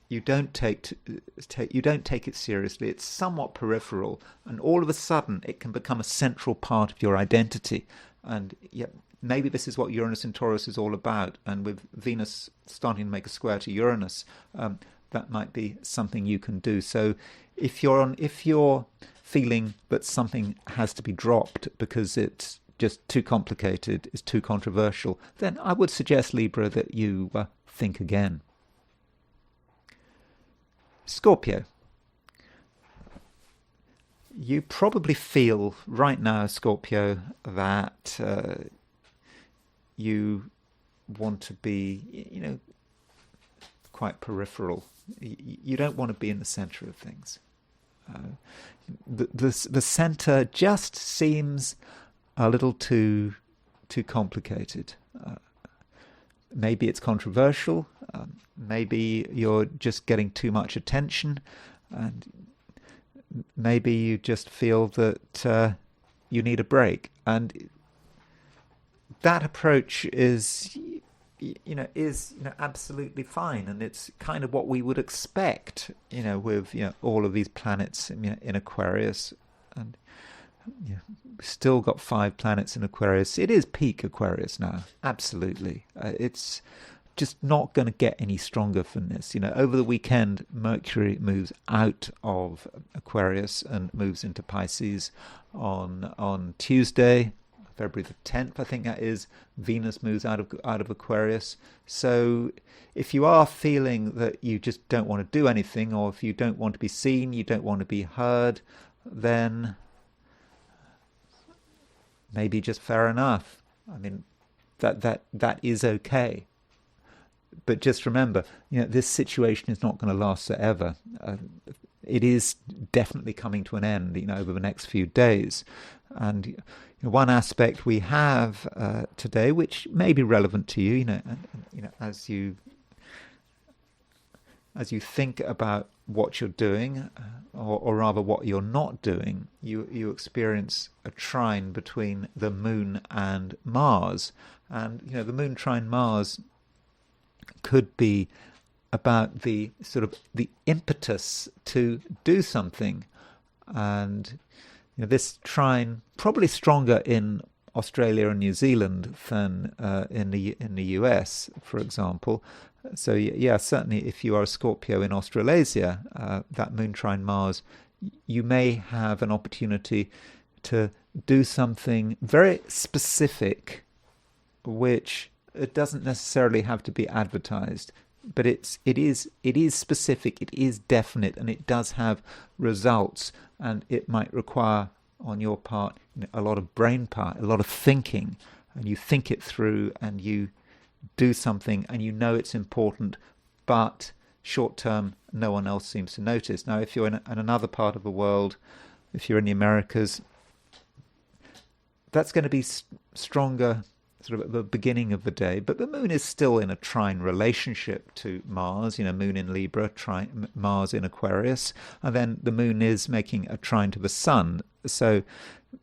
you don't take it seriously. It's somewhat peripheral, and all of a sudden it can become a central part of your identity. And maybe this is what Uranus in Taurus is all about. And with Venus starting to make a square to Uranus, that might be something you can do. So if you're feeling that something has to be dropped because it's just too complicated, it's too controversial, then I would suggest, Libra, that you think again. Scorpio. You probably feel right now, Scorpio, that you want to be, quite peripheral. You don't want to be in the center of things. The center just seems a little too complicated. Maybe it's controversial. Maybe you're just getting too much attention, and maybe you just feel that you need a break. And that approach is absolutely fine, and it's kind of what we would expect, with all of these planets in Aquarius, and still got 5 planets in Aquarius. It is peak Aquarius now, absolutely. It's just not going to get any stronger from this. Over the weekend, Mercury moves out of Aquarius and moves into Pisces. On Tuesday, February the 10th, I think that is, Venus moves out of Aquarius. So if you are feeling that you just don't want to do anything, or if you don't want to be seen, you don't want to be heard, then maybe just fair enough. I mean, that is okay. But just remember, this situation is not going to last forever. It is definitely coming to an end, over the next few days. And one aspect we have today, which may be relevant to you, as you think about what you're doing, or rather what you're not doing, you experience a trine between the Moon and Mars. And the Moon trine Mars could be about the sort of the impetus to do something. And this trine probably stronger in Australia and New Zealand than in the US, for example. So certainly if you are a Scorpio in Australasia, that Moon trine Mars, you may have an opportunity to do something very specific, which it doesn't necessarily have to be advertised, but it is specific, it is definite, and it does have results, and it might require on your part a lot of brain power, a lot of thinking, and you think it through and you do something and it's important, but short term no one else seems to notice. Now if you're in another part of the world, if you're in the Americas, that's going to be stronger sort of at the beginning of the day, but the Moon is still in a trine relationship to Mars, Moon in Libra, Mars in Aquarius, and then the Moon is making a trine to the Sun. So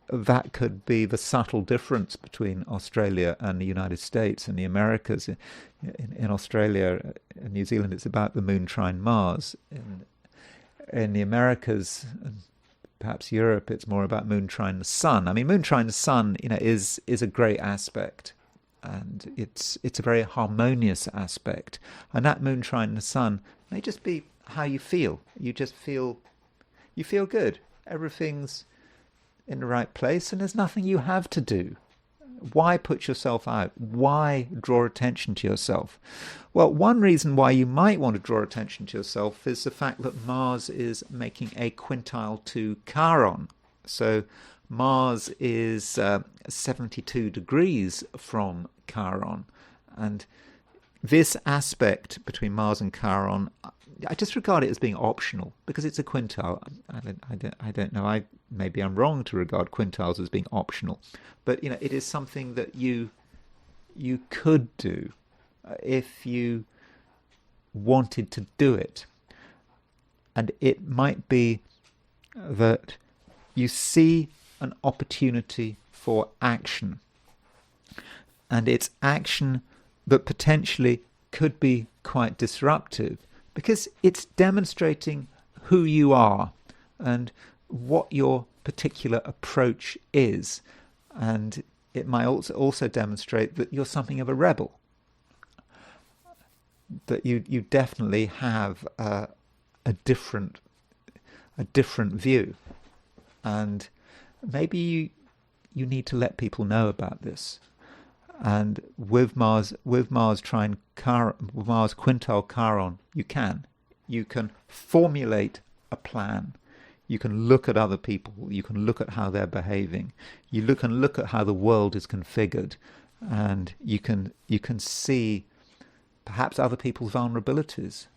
that could be the subtle difference between Australia and the United States and the Americas. In Australia and New Zealand, it's about the Moon trine Mars. In the Americas, perhaps Europe, it's more about Moon trine the Sun. I mean, Moon trine the Sun, is a great aspect, and it's a very harmonious aspect. And that Moon trine the Sun may just be how you feel. You feel good. Everything's in the right place, and there's nothing you have to do. Why put yourself out? Why draw attention to yourself? Well, one reason why you might want to draw attention to yourself is the fact that Mars is making a quintile to Chiron. So Mars is 72 degrees from Chiron. And this aspect between Mars and Chiron, I just regard it as being optional because it's a quintile. I don't know. Maybe I'm wrong to regard quintiles as being optional, but it is something that you could do if you wanted to do it, and it might be that you see an opportunity for action, and it's action that potentially could be quite disruptive because it's demonstrating who you are and what your particular approach is, and it might also demonstrate that you're something of a rebel, that you definitely have a different view, and maybe you need to let people know about this. And with Mars trine Mars quintile Chiron, you can formulate a plan. You can look at other people. You can look at how they're behaving. You can look at how the world is configured, and you can see perhaps other people's vulnerabilities,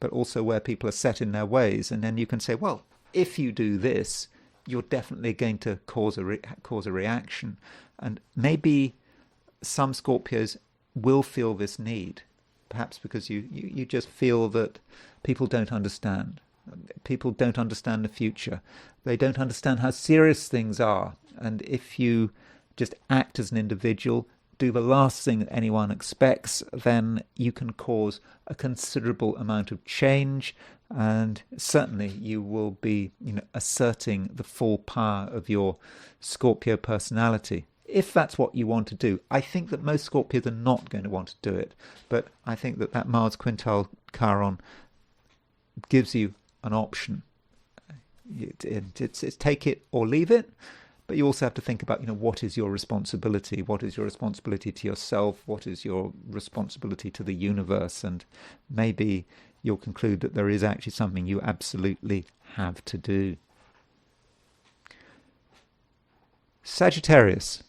but also where people are set in their ways. And then you can say, well, if you do this, you're definitely going to cause a reaction. And maybe some Scorpios will feel this need, perhaps because you just feel that people don't understand. People don't understand the future. They don't understand how serious things are. And if you just act as an individual, do the last thing that anyone expects, then you can cause a considerable amount of change, and certainly you will be asserting the full power of your Scorpio personality, if that's what you want to do. I think that most Scorpios are not going to want to do it, but I think that Mars quintile Chiron gives you an option. It's take it or leave it, but you also have to think about, what is your responsibility? What is your responsibility to yourself? What is your responsibility to the universe? And maybe you'll conclude that there is actually something you absolutely have to do. Sagittarius.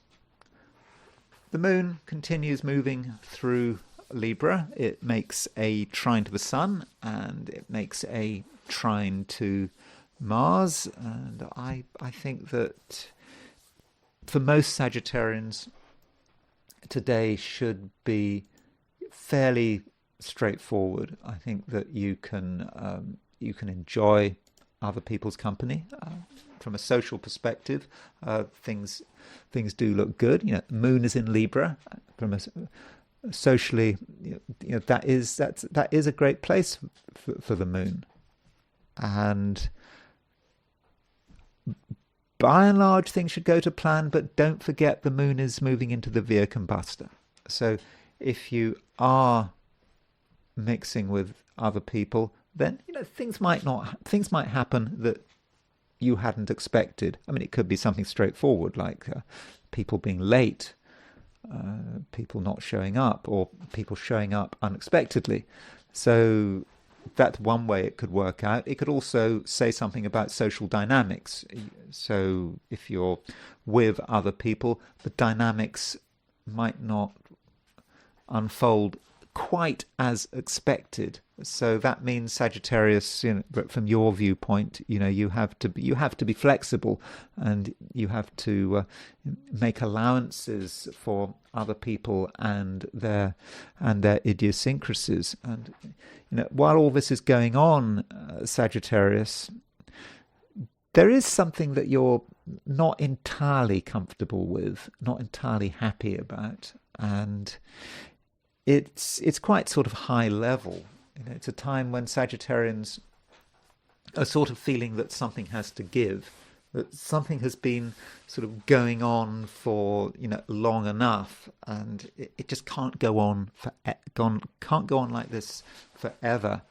The moon continues moving through Libra. It makes a trine to the sun, and it makes a trine to Mars. And I think that for most Sagittarians, today should be fairly straightforward. I think that you can enjoy other people's company. From a social perspective, things do look good. The moon is in Libra. From a socially, that is a great place for the moon, and by and large things should go to plan. But don't forget, the moon is moving into the via combusta. So if you are mixing with other people, then things might happen that you hadn't expected. I mean, it could be something straightforward like people being late, people not showing up, or people showing up unexpectedly. So that's one way it could work out. It could also say something about social dynamics. So if you're with other people, the dynamics might not unfold quite as expected. So that means, Sagittarius, from your viewpoint, you have to be flexible, and you have to make allowances for other people and their idiosyncrasies. And while all this is going on, Sagittarius, there is something that you're not entirely comfortable with, not entirely happy about, and it's quite sort of high level. It's a time when Sagittarians are sort of feeling that something has to give, that something has been sort of going on for long enough, and it just can't go on like this forever.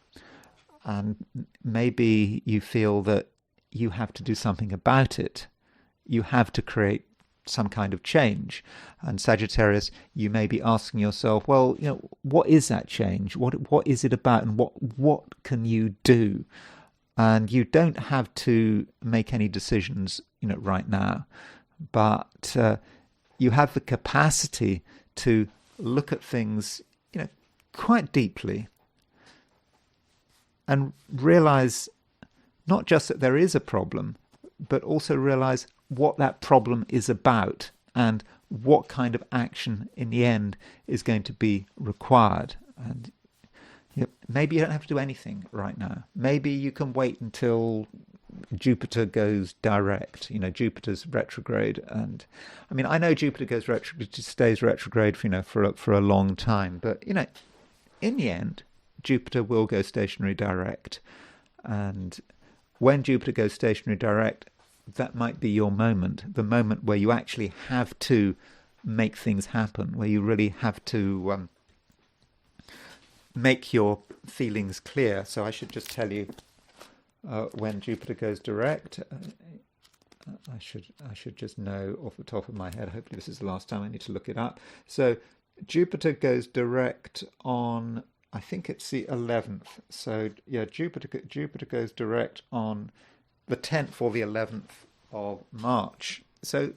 And maybe you feel that you have to do something about it. You have to create some kind of change. And Sagittarius, you may be asking yourself, well, what is that change? What is it about, and what can you do? And you don't have to make any decisions, right now, but you have the capacity to look at things, quite deeply, and realize not just that there is a problem, but also realize what that problem is about and what kind of action in the end is going to be required. And maybe you don't have to do anything right now. Maybe you can wait until Jupiter goes direct. Jupiter's retrograde, and I mean, I know Jupiter goes retrograde, stays retrograde for a long time, but in the end, Jupiter will go stationary direct, and when Jupiter goes stationary direct, that might be your moment, the moment where you actually have to make things happen, where you really have to make your feelings clear. So I should just tell you when Jupiter goes direct. I should just know off the top of my head. Hopefully this is the last time I need to look it up. So Jupiter goes direct on, I think it's the 11th. So yeah, Jupiter goes direct on the 10th or the 11th of March. So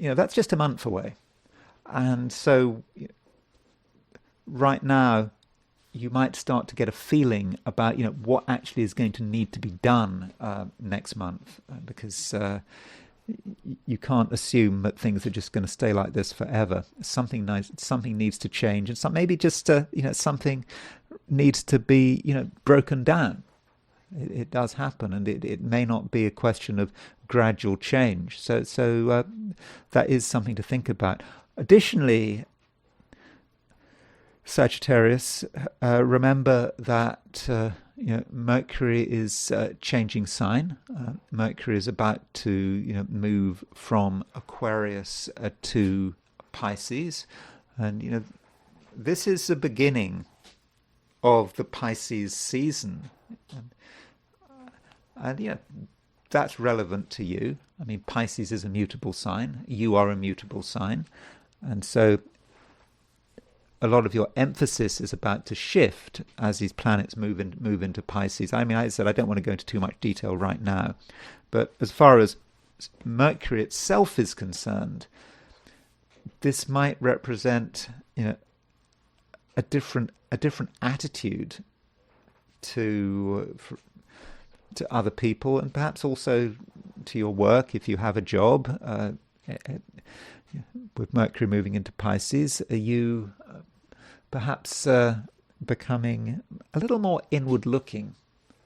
that's just a month away. And so right now you might start to get a feeling about what actually is going to need to be done next month, because you can't assume that things are just going to stay like this forever. Something needs to change, and maybe just something needs to be broken down. It does happen, and it may not be a question of gradual change. So that is something to think about. Additionally, Sagittarius, remember that Mercury is changing sign. Mercury is about to move from Aquarius to Pisces, and this is the beginning of the Pisces season, and that's relevant to you. I mean, Pisces is a mutable sign. You are a mutable sign, and so a lot of your emphasis is about to shift as these planets move into Pisces. I mean, I said I don't want to go into too much detail right now, but as far as Mercury itself is concerned, this might represent a different attitude to other people, and perhaps also to your work if you have a job. With Mercury moving into Pisces, are you perhaps becoming a little more inward-looking?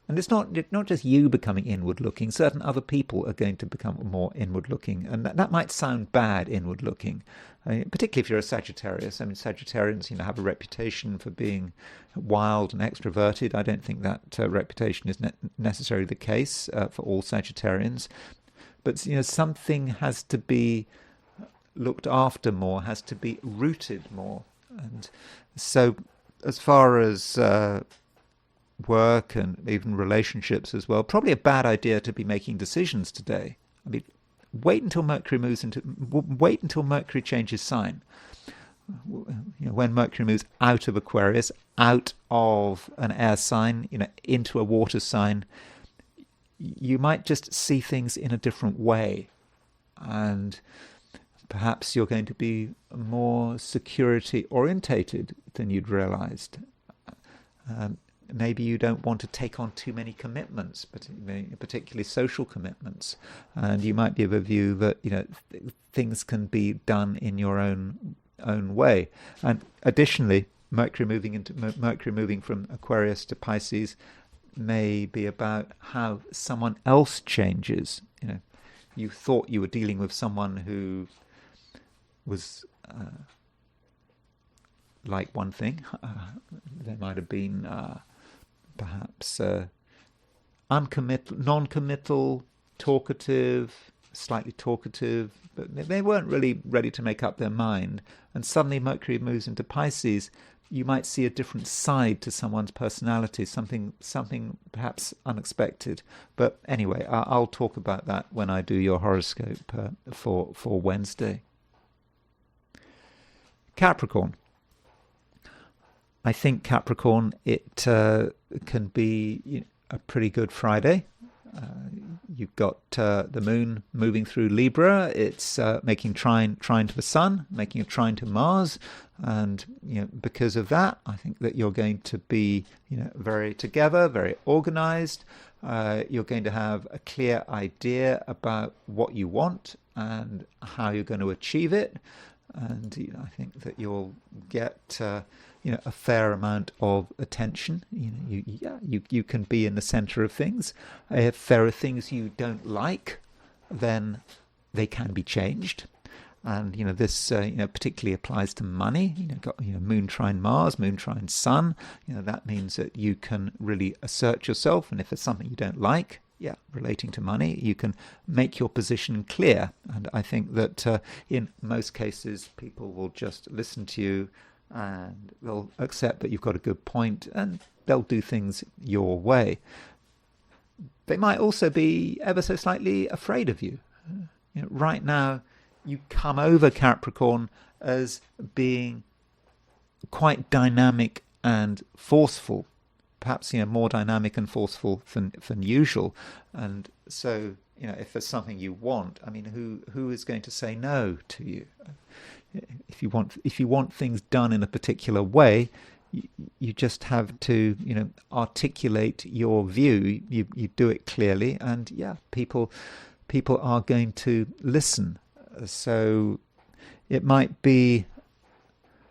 And it's not just you becoming inward-looking. Certain other people are going to become more inward-looking, and that might sound bad, inward-looking, particularly if you're a Sagittarius. I mean, Sagittarians, have a reputation for being wild and extroverted. I don't think that reputation is necessarily the case for all Sagittarians, but something has to be looked after more, has to be rooted more. And so as far as work and even relationships as well, probably a bad idea to be making decisions today. I mean, wait until Mercury changes sign. When Mercury moves out of Aquarius, out of an air sign, into a water sign, you might just see things in a different way, and perhaps you're going to be more security orientated than you'd realized. Maybe you don't want to take on too many commitments, particularly social commitments, and you might be of a view that things can be done in your own way. And additionally, Mercury moving from Aquarius to Pisces may be about how someone else changes. You thought you were dealing with someone who was like one thing. There might have been perhaps non-committal, talkative, slightly talkative, but they weren't really ready to make up their mind. And suddenly Mercury moves into Pisces. You might see a different side to someone's personality, something perhaps unexpected. But anyway, I'll talk about that when I do your horoscope for Wednesday. Capricorn. I think Capricorn, it can be a pretty good Friday. You've got the moon moving through Libra. It's making trine to the sun, making a trine to Mars, and because of that, I think that you're going to be very together, very organized. You're going to have a clear idea about what you want and how you're going to achieve it, and I think that you'll get a fair amount of attention. You can be in the center of things. If there are things you don't like, then they can be changed. And this particularly applies to money. Got moon trine Mars, moon trine Sun. That means that you can really assert yourself. And if there's something you don't like, relating to money, you can make your position clear. And I think that in most cases, people will just listen to you, and they'll accept that you've got a good point, and they'll do things your way. They might also be ever so slightly afraid of you. Right now, you come over, Capricorn, as being quite dynamic and forceful, perhaps more dynamic and forceful than usual. And so, if there's something you want, I mean, who is going to say no to you? If you want things done in a particular way, you just have to articulate your view. You do it clearly, and people are going to listen. So it might be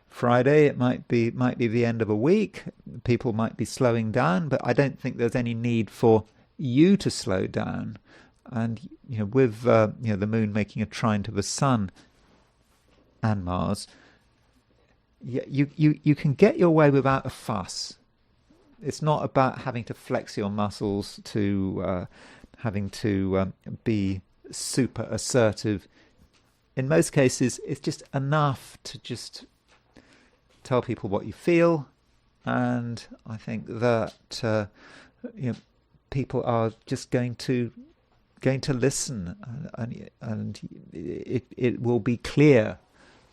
Friday, it might be the end of a week. People might be slowing down, but I don't think there's any need for you to slow down. And with the moon making a trine to the sun and Mars, you can get your way without a fuss. It's not about having to flex your muscles, to having to be super assertive. In most cases, it's just enough to just tell people what you feel, and I think that people are just going to listen, and it will be clear,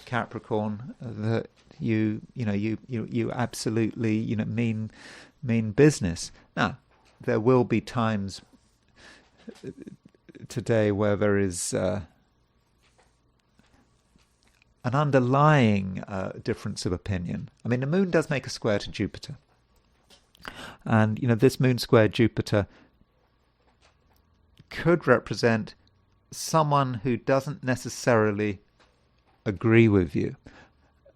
Capricorn, that you absolutely mean business. Now, there will be times today where there is an underlying difference of opinion. I mean, the moon does make a square to Jupiter, and this moon square Jupiter could represent someone who doesn't necessarily agree with you.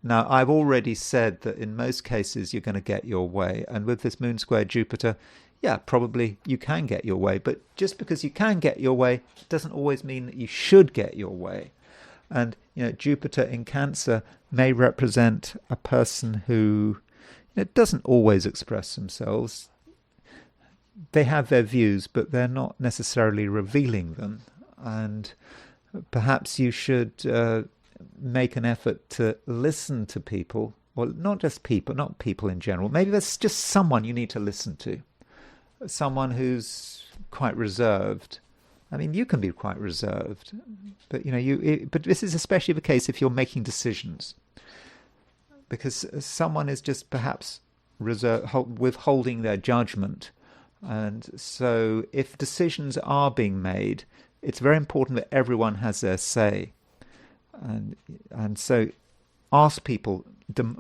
Now, I've already said that in most cases you're going to get your way, and with this moon square Jupiter, probably you can get your way, but just because you can get your way doesn't always mean that you should get your way. And Jupiter in Cancer may represent a person who doesn't always express themselves. They have their views, but they're not necessarily revealing them. And perhaps you should make an effort to listen to people, or not people in general. Maybe there's just someone you need to listen to, someone who's quite reserved. I mean, you can be quite reserved, but but this is especially the case if you're making decisions, because someone is just perhaps withholding their judgment, and so if decisions are being made, it's very important that everyone has their say, and so ask people,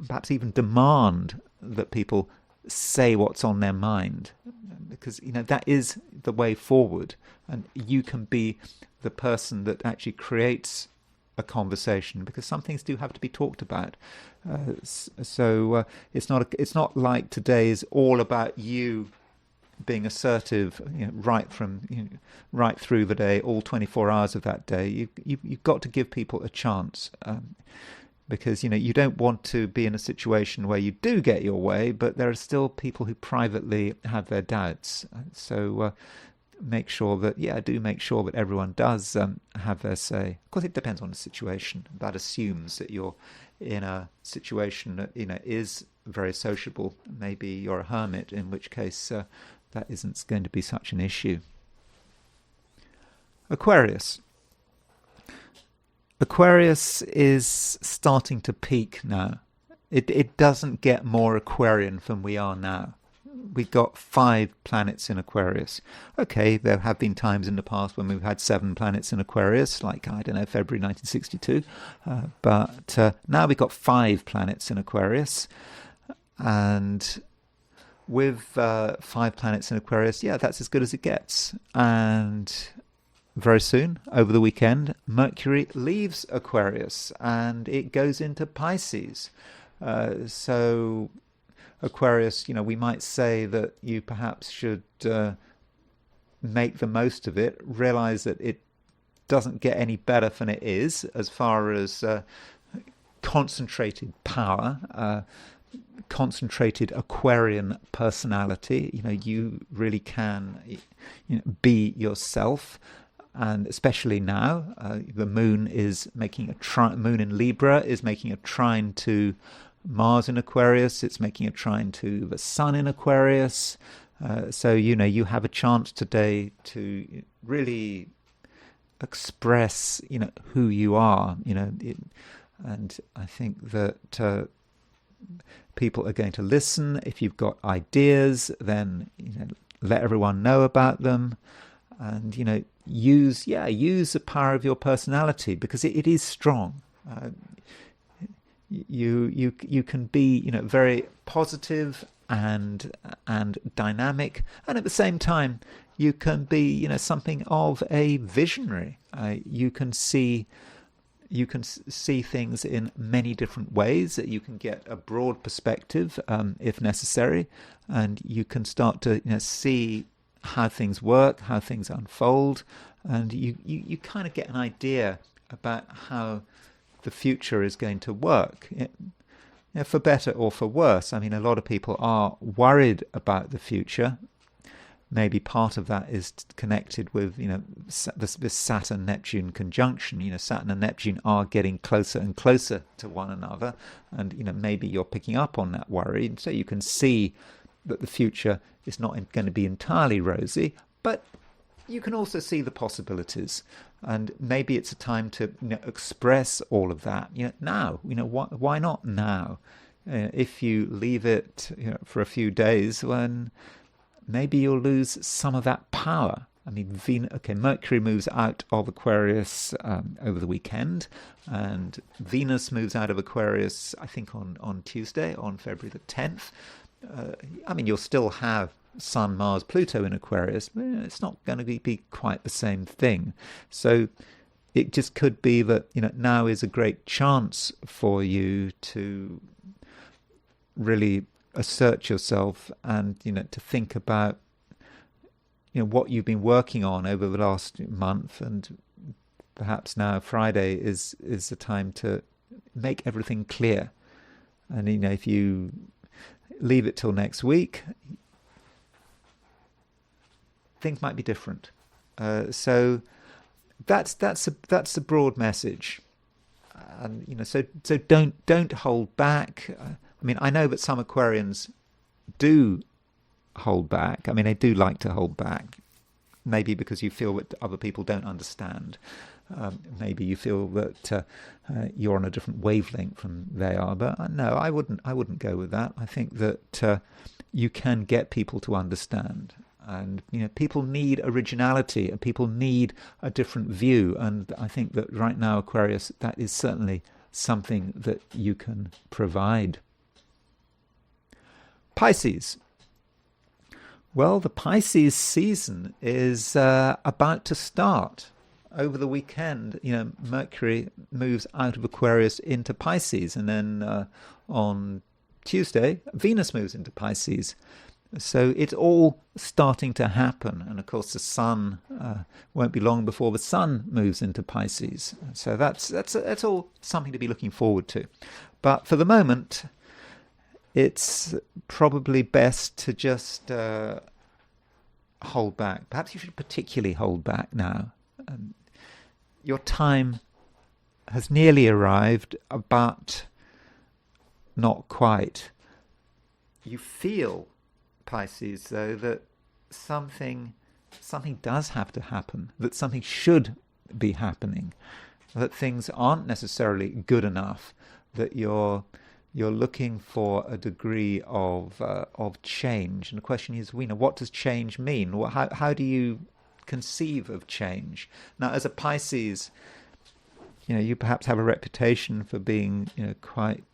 perhaps even demand that people say what's on their mind, because that is the way forward, and you can be the person that actually creates a conversation, because some things do have to be talked about. So it's not like today is all about you being assertive, right through the day, all 24 hours of that day. You've got to give people a chance. Because you don't want to be in a situation where you do get your way, but there are still people who privately have their doubts. So make sure that everyone does have their say. Of course, it depends on the situation. That assumes that you're in a situation that is very sociable. Maybe you're a hermit, in which case that isn't going to be such an issue. Aquarius. Aquarius is starting to peak now. It doesn't get more Aquarian than we are now. we've got 5 planets in Aquarius. Okay, there have been times in the past when we've had 7 planets in Aquarius, like, I don't know, February 1962. But now we've got 5 planets in Aquarius. And with 5 planets in Aquarius, yeah, that's as good as it gets. And very soon, over the weekend, Mercury leaves Aquarius and it goes into Pisces. So Aquarius, we might say that you perhaps should make the most of it, realize that it doesn't get any better than it is as far as concentrated power, concentrated Aquarian personality. You really can be yourself. And especially now, the moon is making moon in Libra is making a trine to Mars in Aquarius. It's making a trine to the Sun in Aquarius. So you have a chance today to really express who you are. And I think that people are going to listen. If you've got ideas, then let everyone know about them. And use the power of your personality, because it is strong. You can be very positive and dynamic, and at the same time you can be something of a visionary. You can see things in many different ways. You can get a broad perspective if necessary, and you can start to see how things work, how things unfold, and you kind of get an idea about how the future is going to work, for better or for worse. I mean, a lot of people are worried about the future. Maybe part of that is connected with this Saturn-Neptune conjunction. Saturn and Neptune are getting closer and closer to one another, and maybe you're picking up on that worry, and so you can see that the future is not going to be entirely rosy, but you can also see the possibilities. And maybe it's a time to express all of that now. Why not now? If you leave it for a few days, when maybe you'll lose some of that power. I mean, Mercury moves out of Aquarius over the weekend, and Venus moves out of Aquarius, I think, on Tuesday, on February the 10th. You'll still have Sun, Mars, Pluto in Aquarius, but it's not going to be quite the same thing. So it just could be that now is a great chance for you to really assert yourself, and to think about what you've been working on over the last month, and perhaps now Friday is the time to make everything clear. And if you leave it till next week, things might be different. So that's a broad message, and so don't hold back. I know that some Aquarians do hold back. They do like to hold back, maybe because you feel that other people don't understand. Maybe you feel that you're on a different wavelength from they are, but no, I wouldn't go with that. I think that you can get people to understand, and people need originality, and people need a different view. And I think that right now, Aquarius, that is certainly something that you can provide. Pisces. Well, the Pisces season is about to start. Over the weekend, Mercury moves out of Aquarius into Pisces, and then on Tuesday, Venus moves into Pisces. So it's all starting to happen, and of course the Sun won't be long before the Sun moves into Pisces. So that's all something to be looking forward to. But for the moment, it's probably best to just hold back. Perhaps you should particularly hold back now. Your time has nearly arrived, but not quite. You feel, Pisces, though, that something does have to happen, that something should be happening, that things aren't necessarily good enough, that you're you're looking for a degree of change. And the question is, what does change mean? How do you conceive of change? Now, as a Pisces, you perhaps have a reputation for being, quite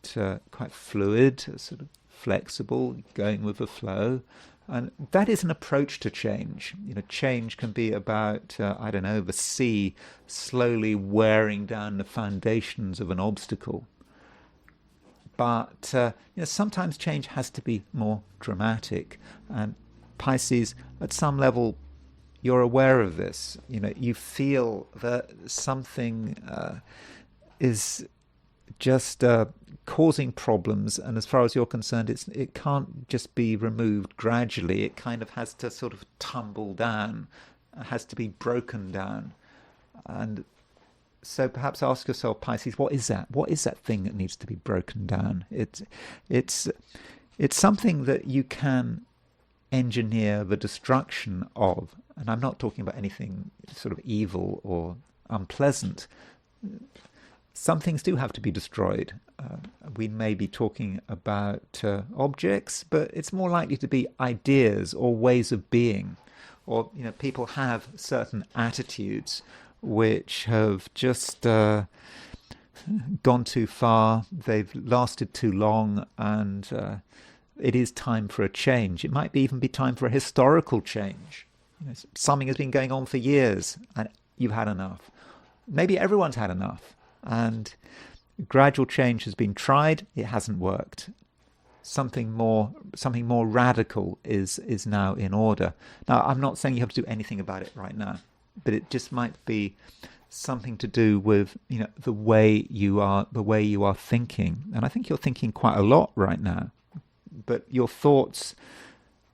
fluid, sort of flexible, going with the flow. And that is an approach to change. Change can be about, the sea slowly wearing down the foundations of an obstacle. But sometimes change has to be more dramatic. And Pisces, at some level, you're aware of this. You feel that something is just causing problems, and as far as you're concerned, it can't just be removed gradually. It kind of has to sort of tumble down, has to be broken down. And so perhaps ask yourself, Pisces, what is that? What is that thing that needs to be broken down? It's something that you can engineer the destruction of. And I'm not talking about anything sort of evil or unpleasant. Some things do have to be destroyed. We may be talking about objects, but it's more likely to be ideas or ways of being. Or, people have certain attitudes which have just gone too far, they've lasted too long, and it is time for a change. It might even be time for a historical change. Something has been going on for years, and you've had enough. Maybe everyone's had enough. And gradual change has been tried, it hasn't worked. Something more radical is now in order. Now, I'm not saying you have to do anything about it right now, but it just might be something to do with the way you are thinking. And I think you're thinking quite a lot right now, but your thoughts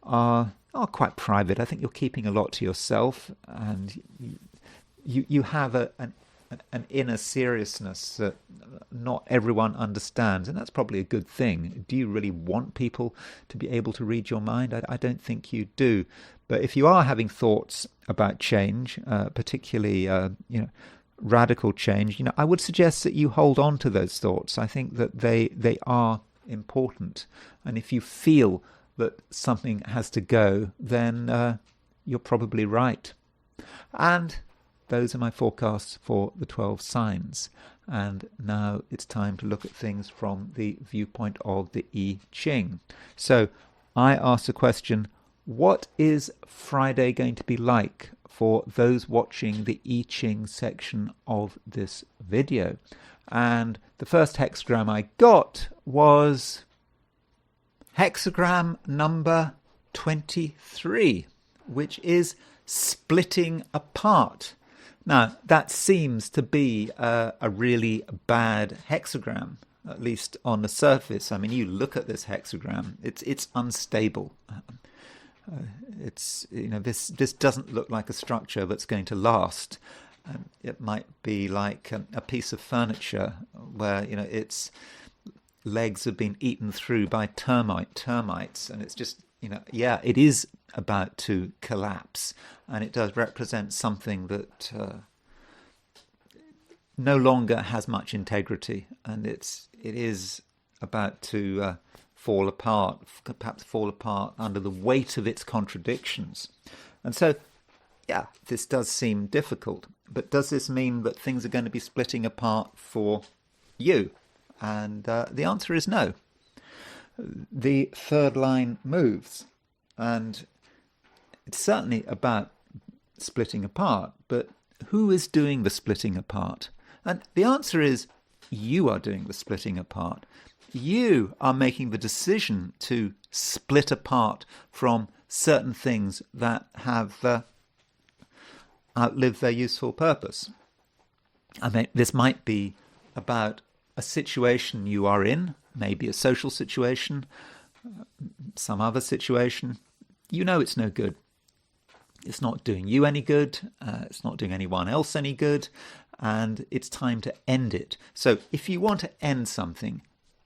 are quite private. I think you're keeping a lot to yourself, and you have an inner seriousness that not everyone understands, and that's probably a good thing. Do you really want people to be able to read your mind? I don't think you do. But if you are having thoughts about change, particularly radical change, I would suggest that you hold on to those thoughts. I think that they are important, and if you feel that something has to go, then you're probably right. And those are my forecasts for the 12 signs. And now it's time to look at things from the viewpoint of the I Ching. So I asked the question, what is Friday going to be like for those watching the I Ching section of this video? And the first hexagram I got was hexagram number 23, which is splitting apart. Now, that seems to be a really bad hexagram, at least on the surface. I mean, you look at this hexagram, it's unstable. This doesn't look like a structure that's going to last. It might be like a piece of furniture where its legs have been eaten through by termites, and it's just it is about to collapse, and it does represent something that no longer has much integrity, and it is about to fall apart, perhaps fall apart under the weight of its contradictions. And so, this does seem difficult, but does this mean that things are going to be splitting apart for you? And the answer is no. The third line moves, and it's certainly about splitting apart, but who is doing the splitting apart? And the answer is you are doing the splitting apart. You are making the decision to split apart from certain things that have outlived their useful purpose. I mean, this might be about a situation you are in, maybe a social situation, some other situation. It's no good. It's not doing you any good. It's not doing anyone else any good. And it's time to end it. So if you want to end something,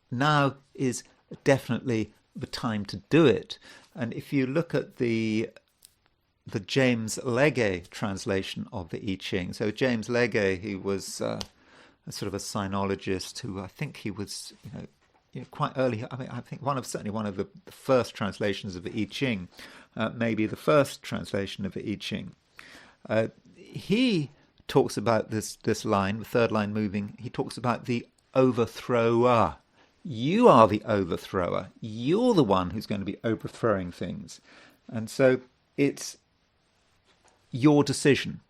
now is definitely the time to do it. And if you look at the James Legge translation of the I Ching, so James Legge, he was a sort of a sinologist who I think he was, quite early. I mean, I think certainly one of the first translations of the I Ching, maybe the first translation of the I Ching. He talks about this line, the third line moving. He talks about the overthrower. You are the overthrower. You're the one who's going to be overthrowing things, and so it's your decision,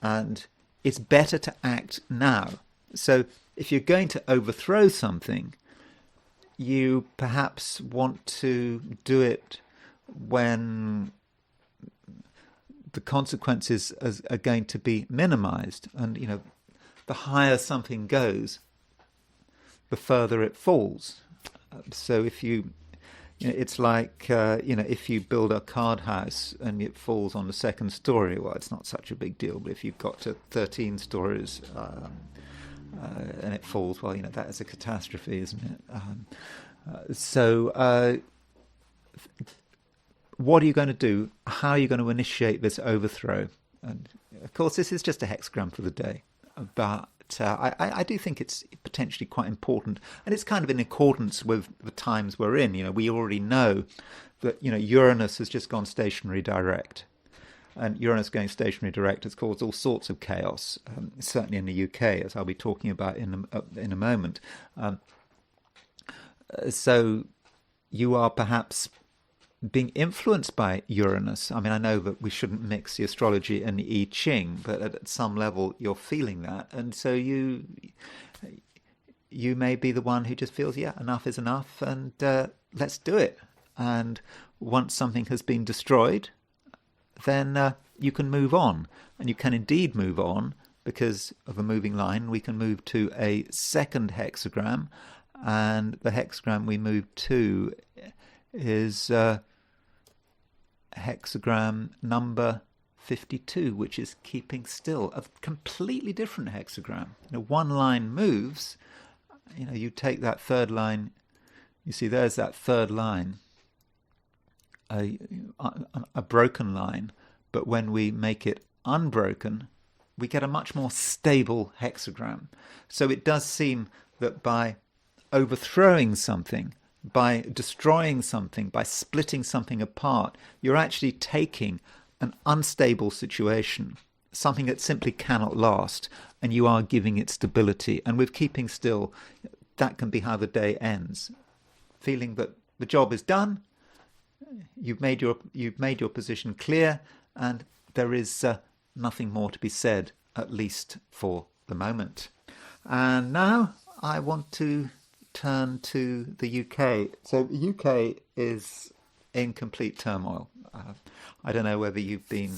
and it's better to act now. So if you're going to overthrow something, you perhaps want to do it when the consequences are going to be minimized. And, the higher something goes, the further it falls. So if it's like, if you build a card house and it falls on the second story, well, it's not such a big deal. But if you've got to 13 stories and it falls, well, that is a catastrophe, isn't it? So what are you going to do? How are you going to initiate this overthrow? And of course, this is just a hexagram for the day, but I do think it's potentially quite important, and it's kind of in accordance with the times we're in. We already know that Uranus has just gone stationary direct, and Uranus going stationary direct has caused all sorts of chaos, certainly in the UK, as I'll be talking about in a moment. So you are perhaps being influenced by Uranus. I mean, I know that we shouldn't mix the astrology and the I Ching, but at some level you're feeling that, and so you may be the one who just feels, yeah, enough is enough, and let's do it. And once something has been destroyed, then you can move on, and you can indeed move on because of a moving line. We can move to a second hexagram, and the hexagram we move to is hexagram number 52, which is keeping still, a completely different hexagram. One line moves, you take that third line, you see there's that third line, a broken line, but when we make it unbroken, we get a much more stable hexagram. So it does seem that by overthrowing something, by destroying something, by splitting something apart, you're actually taking an unstable situation, something that simply cannot last, and you are giving it stability. And with keeping still, that can be how the day ends. Feeling that the job is done, you've made your position clear, and there is nothing more to be said, at least for the moment. And now I want to turn to the UK. So the UK is in complete turmoil. I don't know whether you've been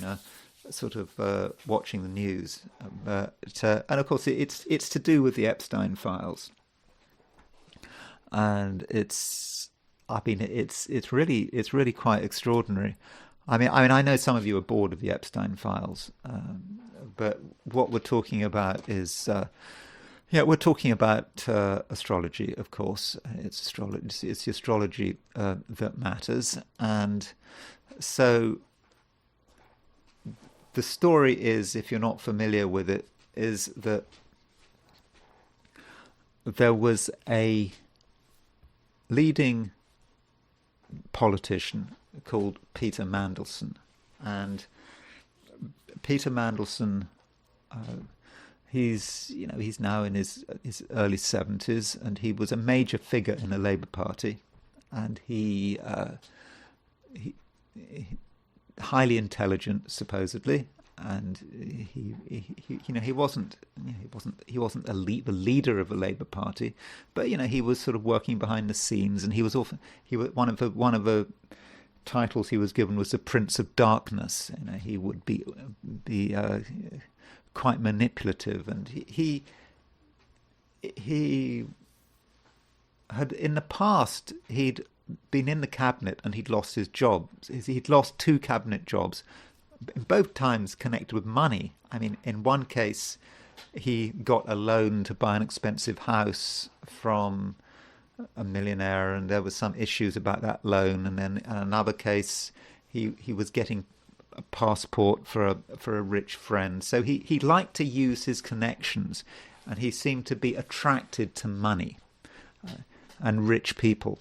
watching the news, but and of course it's to do with the Epstein files, and it's really quite extraordinary. I mean I know some of you are bored of the Epstein files, but what we're talking about is. We're talking about astrology, of course. It's astrology. It's the astrology that matters, and so the story is, if you're not familiar with it, is that there was a leading politician called Peter Mandelson, and Peter Mandelson. He's now in his early 70s, and he was a major figure in the Labour Party, and he highly intelligent supposedly, and he wasn't the leader of the Labour Party, but he was sort of working behind the scenes, and he was one of the titles he was given was the Prince of Darkness. He would be quite manipulative, and he had in the past he'd been in the cabinet and he'd lost his job. He'd lost 2 cabinet jobs, both times connected with money. I mean, in one case he got a loan to buy an expensive house from a millionaire, and there was some issues about that loan, and then in another case he was getting a passport for a rich friend. So he liked to use his connections, and he seemed to be attracted to money. and rich people.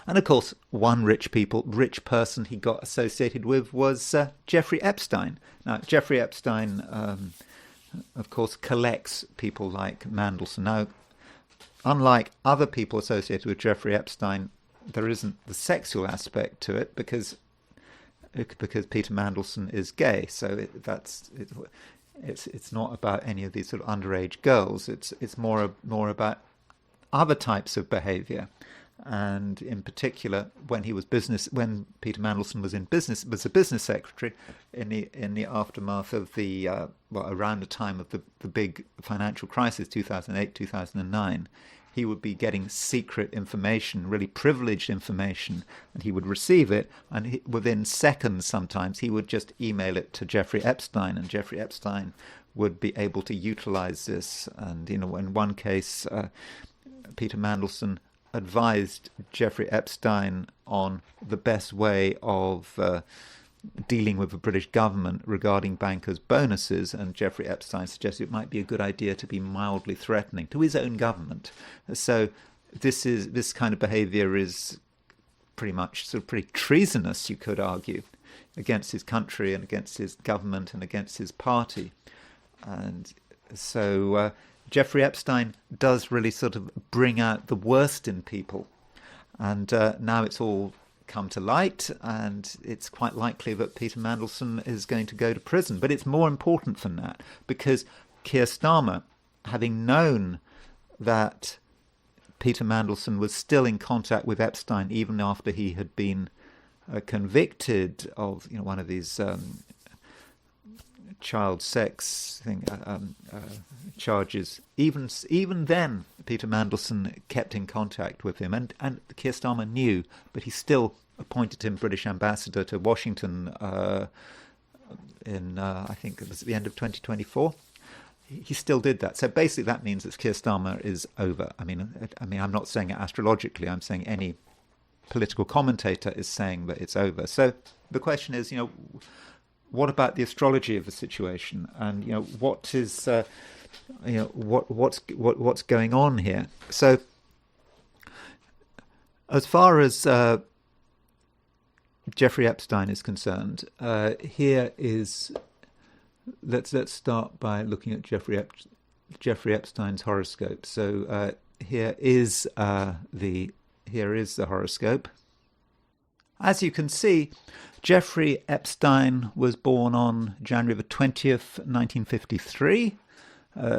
And of course, one rich person he got associated with was Jeffrey Epstein. Now, Jeffrey Epstein, of course, collects people like Mandelson. Now, unlike other people associated with Jeffrey Epstein, there isn't the sexual aspect to it because Peter Mandelson is gay. So it's not about any of these sort of underage girls. It's more about other types of behaviour. And in particular, when Peter Mandelson was a business secretary in the aftermath of around the time of the big financial crisis, 2008, 2009, he would be getting secret information, really privileged information, and he would receive it, and within seconds sometimes he would just email it to Jeffrey Epstein, and Jeffrey Epstein would be able to utilize this. And in one case, Peter Mandelson advised Jeffrey Epstein on the best way of dealing with the British government regarding bankers' bonuses, and Jeffrey Epstein suggested it might be a good idea to be mildly threatening to his own government. So this kind of behaviour is pretty much sort of pretty treasonous, you could argue, against his country and against his government and against his party. And so Jeffrey Epstein does really sort of bring out the worst in people. And now it's all come to light, and it's quite likely that Peter Mandelson is going to go to prison. But it's more important than that, because Keir Starmer, having known that Peter Mandelson was still in contact with Epstein even after he had been convicted of one of these child sex charges, even then Peter Mandelson kept in contact with him, and Keir Starmer knew, but he still appointed him British ambassador to Washington in I think it was at the end of 2024. He still did that. So basically that means that Keir Starmer is over. I mean I'm not saying it astrologically, I'm saying any political commentator is saying that it's over. So the question is, what about the astrology of the situation, and what is what's going on here? So, as far as Jeffrey Epstein is concerned, here is let's start by looking at Jeffrey Epstein's horoscope. So here is the horoscope. As you can see, Jeffrey Epstein was born on January the 20th, 1953.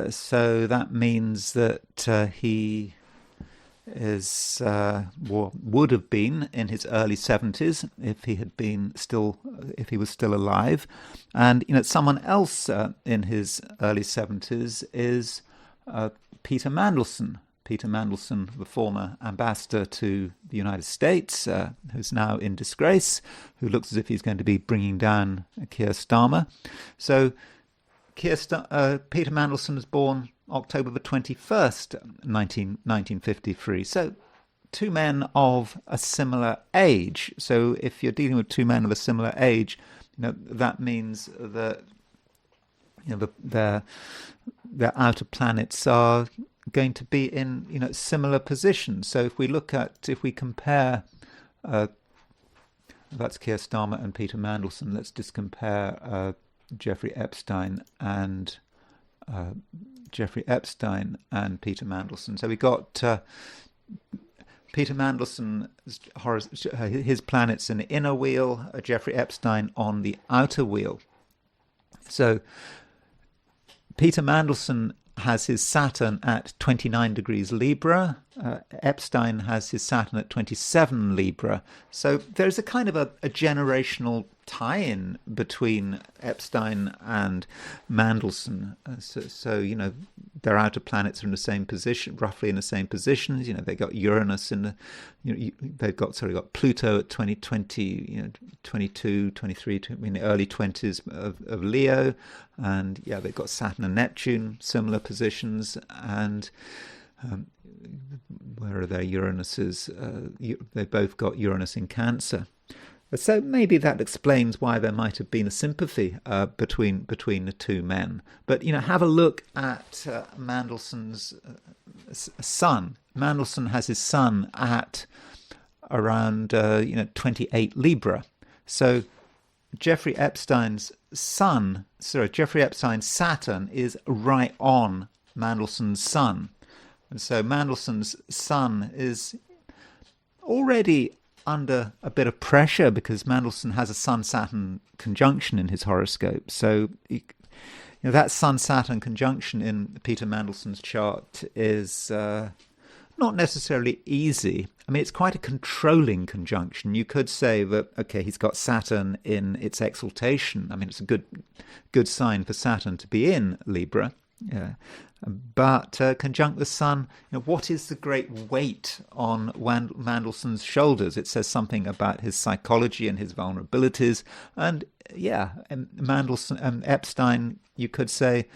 So that means that he is would have been in his early 70s if he was still alive. And someone else in his early 70s is Peter Mandelson. Peter Mandelson, the former ambassador to the United States, who's now in disgrace, who looks as if he's going to be bringing down Keir Starmer. So Peter Mandelson was born October the 21st, 1953. So two men of a similar age. So if you're dealing with two men of a similar age, that means that their outer planets are going to be in similar positions. So if we compare that's Keir Starmer and Peter Mandelson, let's just compare Jeffrey Epstein and Peter Mandelson. So we got Peter Mandelson, his planet's in the inner wheel, Jeffrey Epstein on the outer wheel. So Peter Mandelson has his Saturn at 29 degrees Libra. Epstein has his Saturn at 27 Libra. So there's a kind of a generational tie-in between Epstein and Mandelson. So their outer planets are in the same position, roughly in the same positions. They got Uranus in they've got Pluto at 20, 22, 23, in the early 20s of Leo, and they've got Saturn and Neptune, similar positions, and where are their Uranuses? They both got Uranus in Cancer. So maybe that explains why there might have been a sympathy between the two men. But have a look at Mandelson's sun. Mandelson has his sun at around 28 Libra. So Jeffrey Epstein's Saturn is right on Mandelson's sun. And so Mandelson's sun is already under a bit of pressure because Mandelson has a Sun-Saturn conjunction in his horoscope. So that Sun-Saturn conjunction in Peter Mandelson's chart is not necessarily easy. I mean, it's quite a controlling conjunction. You could say that, okay, he's got Saturn in its exaltation. I mean, it's a good sign for Saturn to be in Libra. Yeah. But conjunct the Sun, what is the great weight on Mandelson's shoulders? It says something about his psychology and his vulnerabilities. And Epstein, you could say,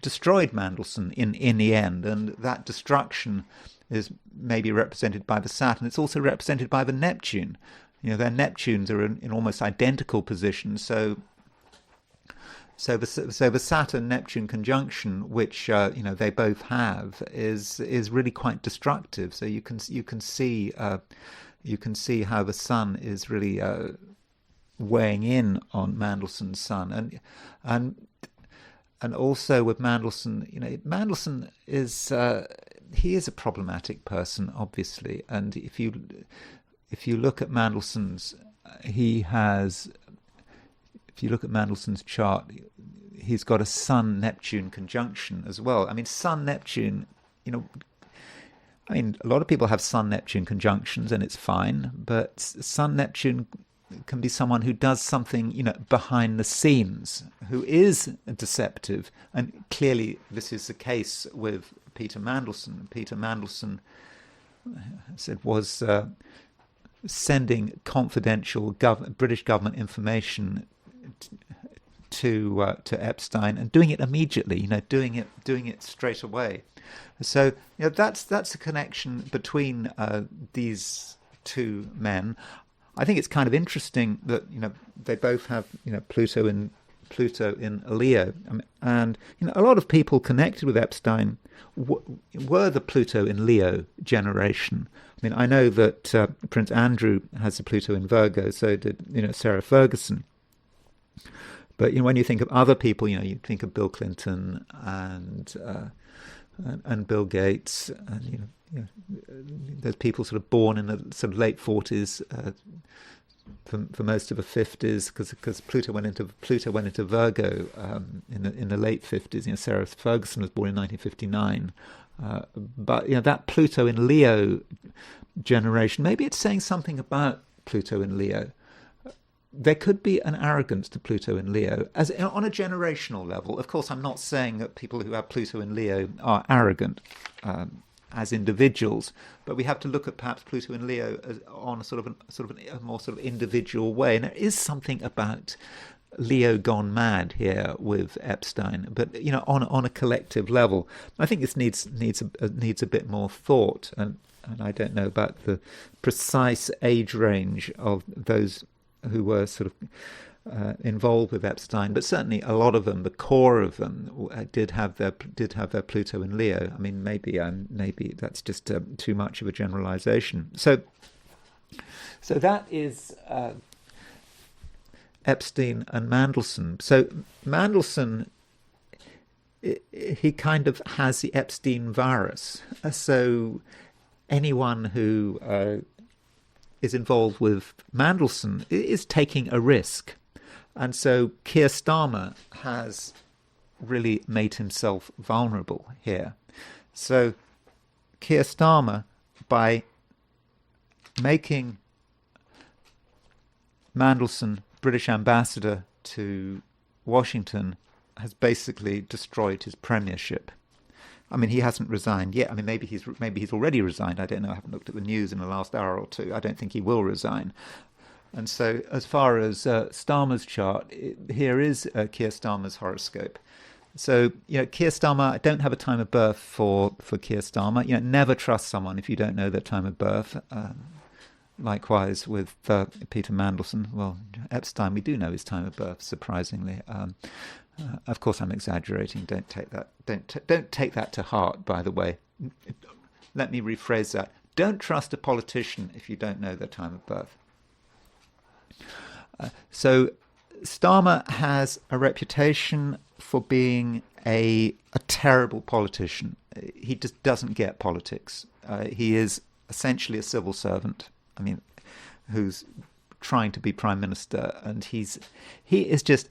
destroyed Mandelson in the end. And that destruction is maybe represented by the Saturn. It's also represented by the Neptune. Their Neptunes are in almost identical positions. So the Saturn-Neptune conjunction, which they both have, is really quite destructive. So you can see how the Sun is really weighing in on Mandelson's Sun, and also with Mandelson, Mandelson is he is a problematic person, obviously, and if you look at Mandelson's, if you look at Mandelson's chart, he's got a Sun-Neptune conjunction as well. I mean, Sun-Neptune, a lot of people have Sun-Neptune conjunctions and it's fine, but Sun-Neptune can be someone who does something, behind the scenes, who is deceptive. And clearly this is the case with Peter Mandelson. Peter Mandelson was sending confidential British government information to Epstein and doing it immediately, doing it straight away. So that's a connection between these two men. I think it's kind of interesting that they both have Pluto in Leo, and a lot of people connected with Epstein were the Pluto in Leo generation. I mean, I know that Prince Andrew has a Pluto in Virgo, so did Sarah Ferguson. But when you think of other people, you think of Bill Clinton and Bill Gates, and there's people sort of born in the sort of late 40s, for most of the 50s, because Pluto went into Virgo in the late 50s. Sarah Ferguson was born in 1959, but that Pluto in Leo generation, maybe it's saying something about Pluto in Leo. There could be an arrogance to Pluto in Leo as on a generational level. Of course, I'm not saying that people who have Pluto in Leo are arrogant as individuals, but we have to look at perhaps Pluto in Leo as on a more sort of individual way. And there is something about Leo gone mad here with Epstein, but on a collective level, I think this needs a bit more thought. And I don't know about the precise age range of those who were sort of involved with Epstein, but certainly a lot of them, the core of them, did have their Pluto in Leo. I mean, maybe that's just too much of a generalization. So that is Epstein and Mandelson. So Mandelson, he kind of has the Epstein virus. So anyone who is involved with Mandelson is taking a risk. And so Keir Starmer has really made himself vulnerable here. So Keir Starmer, by making Mandelson British ambassador to Washington, has basically destroyed his premiership. I mean, he hasn't resigned yet. I mean, maybe he's already resigned. I don't know. I haven't looked at the news in the last hour or two. I don't think he will resign. And so, as far as Starmer's chart, here is Keir Starmer's horoscope. So, Keir Starmer, I don't have a time of birth for Keir Starmer. Never trust someone if you don't know their time of birth. Likewise with Peter Mandelson. Well, Epstein, we do know his time of birth, surprisingly. Of course, I'm exaggerating. Don't take that. Don't take that to heart. By the way, let me rephrase that. Don't trust a politician if you don't know their time of birth. So Starmer has a reputation for being a terrible politician. He just doesn't get politics. He is essentially a civil servant. I mean, who's trying to be prime minister, and he is just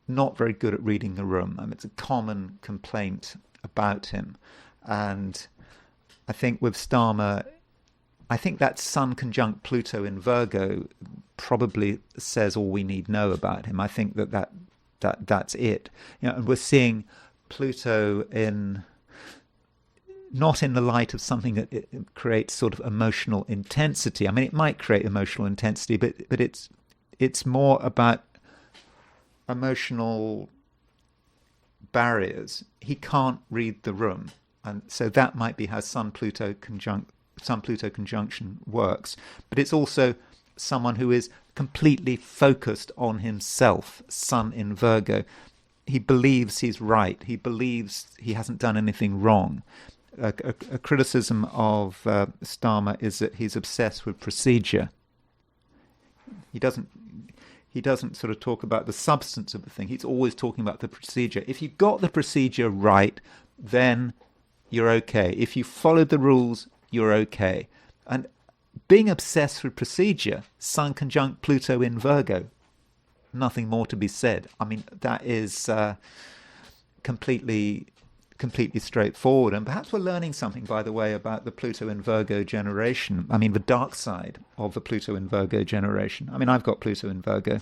not very good at reading the room. I mean, it's a common complaint about him, and I think with Starmer, I think that Sun conjunct Pluto in Virgo probably says all we need know about him. I think that's it. And we're seeing Pluto in not in the light of something that it creates sort of emotional intensity. I mean, it might create emotional intensity, but it's more about emotional barriers. He can't read the room, and so that might be how Sun-Pluto conjunction works. But it's also someone who is completely focused on himself. Sun in Virgo, he believes he's right. He believes he hasn't done anything wrong. A criticism of Starmer is that he's obsessed with procedure. He doesn't sort of talk about the substance of the thing. He's always talking about the procedure. If you got the procedure right, then you're okay. If you followed the rules, you're okay. And being obsessed with procedure, Sun conjunct Pluto in Virgo, nothing more to be said. I mean, that is completely straightforward. And perhaps we're learning something, by the way, about the Pluto in Virgo generation. I mean, the dark side of the Pluto in Virgo generation. I mean, I've got Pluto in Virgo.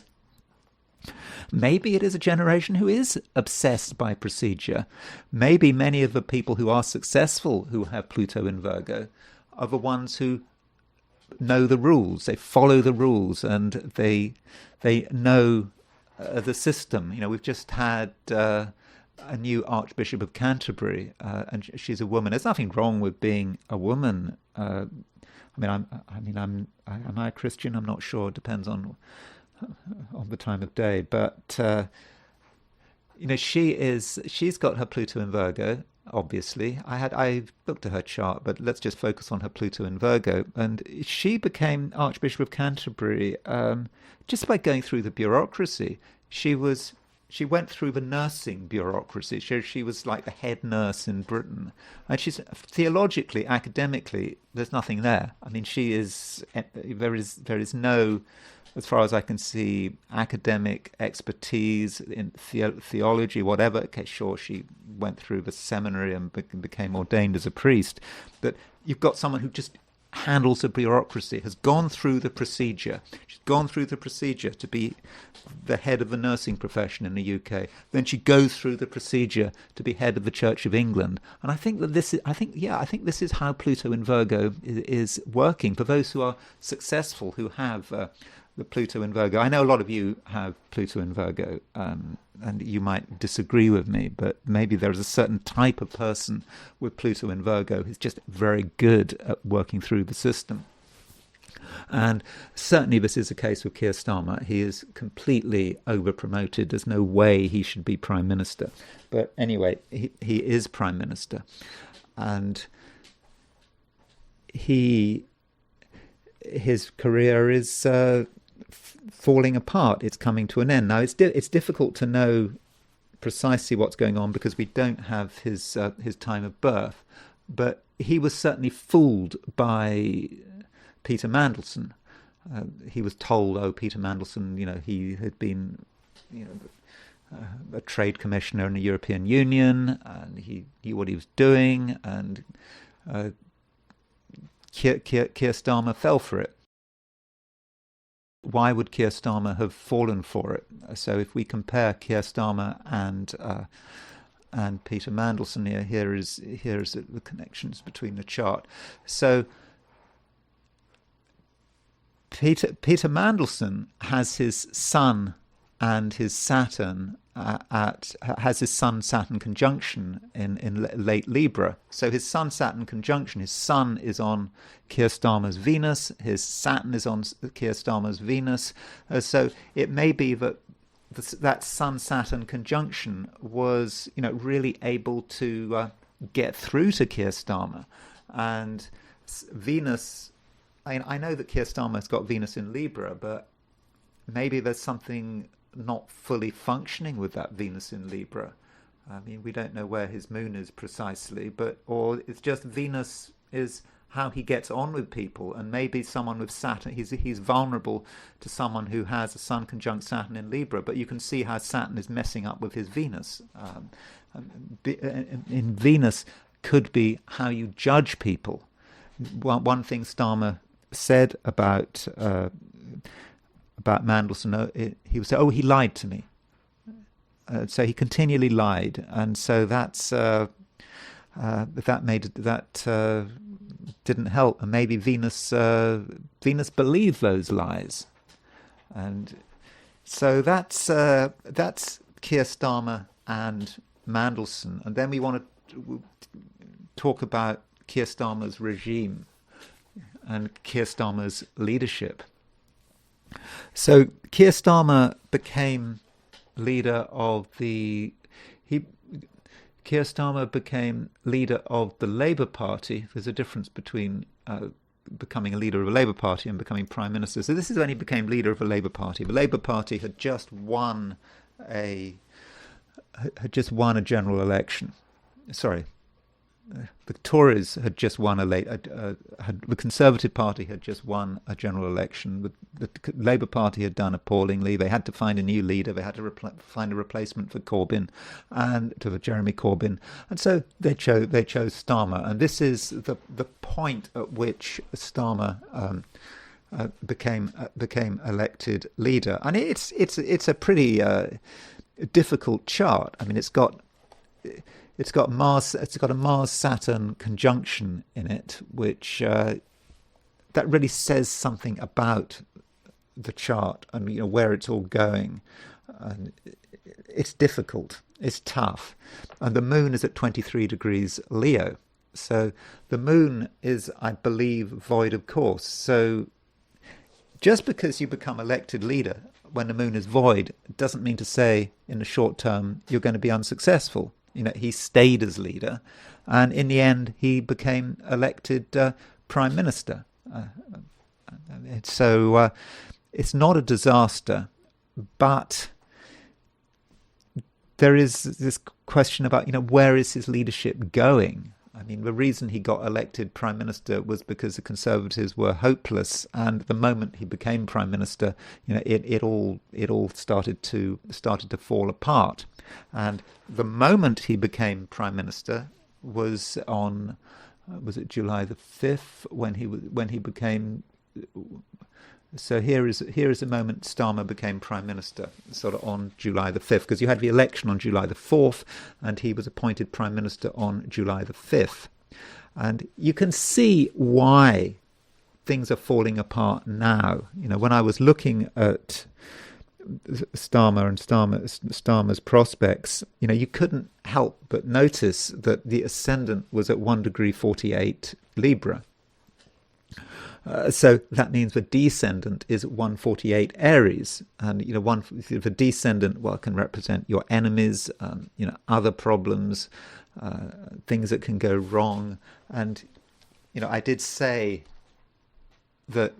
Maybe it is a generation who is obsessed by procedure. Maybe many of the people who are successful who have Pluto in Virgo are the ones who know the rules. They follow the rules, and they know the system. We've just had a new Archbishop of Canterbury, and she's a woman. There's nothing wrong with being a woman. Am I a Christian? I'm not sure. It depends on the time of day. But she's got her Pluto in Virgo. Obviously, I looked at her chart, but let's just focus on her Pluto in Virgo. And she became Archbishop of Canterbury just by going through the bureaucracy. She went through the nursing bureaucracy. She was like the head nurse in Britain. And she's theologically, academically, there's nothing there. I mean, there is no, as far as I can see, academic expertise in theology, whatever. Okay, sure, she went through the seminary and became ordained as a priest. But you've got someone who just handles the bureaucracy, has gone through the procedure. She's gone through the procedure to be the head of the nursing profession in the UK. Then she goes through the procedure to be head of the Church of England. And I think that this is how Pluto in Virgo is working for those who are successful, who have the Pluto in Virgo. I know a lot of you have Pluto in Virgo, and you might disagree with me, but maybe there is a certain type of person with Pluto in Virgo who's just very good at working through the system. And certainly this is the case with Keir Starmer. He is completely over-promoted. There's no way he should be Prime Minister. But anyway, he is Prime Minister. And his career is falling apart. It's coming to an end. Now, it's difficult to know precisely what's going on because we don't have his time of birth. But he was certainly fooled by Peter Mandelson. He was told, Peter Mandelson, he had been, a trade commissioner in the European Union, and he knew what he was doing, and Keir Starmer fell for it. Why would Keir Starmer have fallen for it? So if we compare Keir Starmer and Peter Mandelson here is the connections between the chart. So Peter Mandelson has his Sun and his Saturn has his Sun-Saturn conjunction in late Libra. So his Sun-Saturn conjunction, his Sun is on Keir Starmer's Venus, his Saturn is on Keir Starmer's Venus. So it may be that that Sun-Saturn conjunction was, really able to get through to Keir Starmer. And Venus, I know that Keir Starmer's got Venus in Libra, but maybe there's something not fully functioning with that Venus in Libra. I mean, we don't know where his moon is precisely, or it's just Venus is how he gets on with people, and maybe someone with Saturn, he's vulnerable to someone who has a Sun conjunct Saturn in Libra, but you can see how Saturn is messing up with his Venus. In Venus could be how you judge people. One thing Starmer said about Mandelson, he would say, "Oh, he lied to me." So he continually lied, and so that didn't help, and maybe Venus believed those lies, and so that's Keir Starmer and Mandelson, and then we want to talk about Keir Starmer's regime and Keir Starmer's leadership. So Keir Starmer became leader of the Labour Party. There's a difference between becoming a leader of a Labour Party and becoming Prime Minister. So this is when he became leader of a Labour Party. The Labour Party had just won a general election. Sorry. The Tories had just won the Conservative Party had just won a general election. The Labour Party had done appallingly. They had to find a new leader. They had to find a replacement for Corbyn, and to Jeremy Corbyn, and so they chose Starmer. And this is the point at which Starmer became elected leader. And it's a pretty difficult chart. I mean, it's got a Mars-Saturn conjunction in it, which that really says something about the chart and where it's all going. And it's difficult, it's tough, and the moon is at 23 degrees Leo. So the moon is, I believe, void of course. So just because you become elected leader when the moon is void doesn't mean to say in the short term you're going to be unsuccessful. He stayed as leader, and in the end, he became elected prime minister. So it's not a disaster, but there is this question about, where is his leadership going? I mean, the reason he got elected prime minister was because the Conservatives were hopeless, and the moment he became prime minister, it all started to fall apart. And the moment he became prime minister was on, was it July the 5th when he became. So here is the moment Starmer became prime minister, sort of on July the 5th, because you had the election on July the 4th, and he was appointed prime minister on July the 5th. And you can see why things are falling apart now. When I was looking at Starmer and Starmer's prospects, you couldn't help but notice that the ascendant was at 1 degree 48 Libra. So that means the descendant is 148 Aries, and the descendant can represent your enemies, other problems, things that can go wrong. And I did say that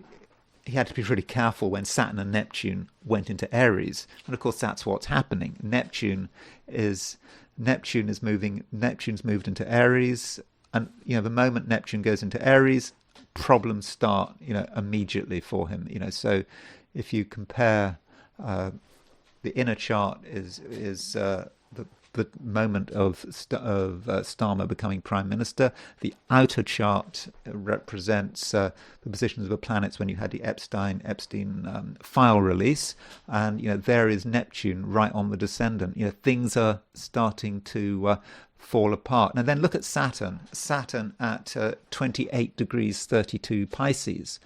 he had to be really careful when Saturn and Neptune went into Aries, and of course that's what's happening. Neptune's moved into Aries, and the moment Neptune goes into Aries, problems start immediately for him. So if you compare the inner chart is the moment of Starmer becoming prime minister. The outer chart represents the positions of the planets when you had the Epstein file release, and there is Neptune right on the descendant. Things are starting to fall apart. And then look at Saturn at 28 degrees 32 Pisces.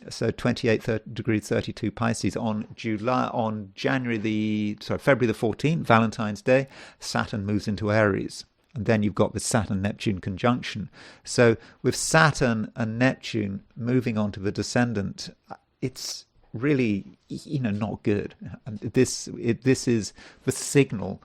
So 28 degrees 32 Pisces on February the 14th, Valentine's Day, Saturn moves into Aries. And then you've got the Saturn-Neptune conjunction. So with Saturn and Neptune moving on to the descendant, it's really, not good. And this is the signal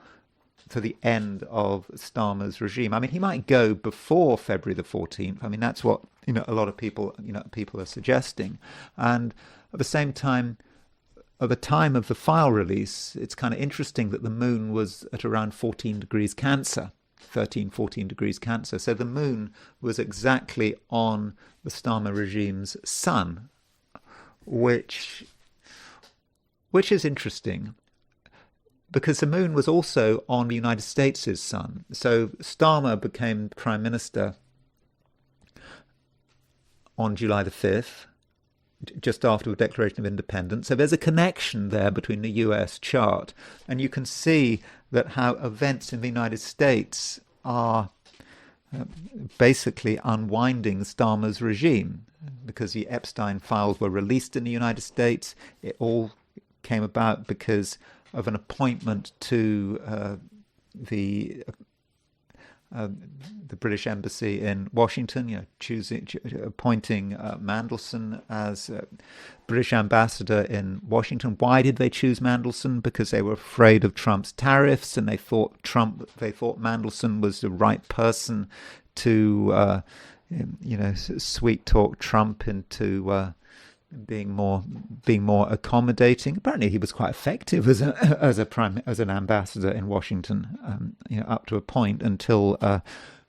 to the end of Starmer's regime. I mean, he might go before February the 14th. I mean, that's what a lot of people are suggesting. And at the same time, at the time of the file release, it's kind of interesting that the moon was at around 14 degrees Cancer, 13, 14 degrees Cancer. So the moon was exactly on the Starmer regime's sun, which is interesting because the moon was also on the United States' sun. So Starmer became prime minister on July the 5th, just after the Declaration of Independence. So there's a connection there between the US chart, and you can see that how events in the United States are basically unwinding Starmer's regime, because the Epstein files were released in the United States. It all came about because of an appointment to the British Embassy in Washington, appointing Mandelson as British ambassador in Washington. Why did they choose Mandelson? Because they were afraid of Trump's tariffs, and they thought Mandelson was the right person to, sweet talk Trump into being more accommodating. Apparently, he was quite effective as an ambassador in Washington, up to a point until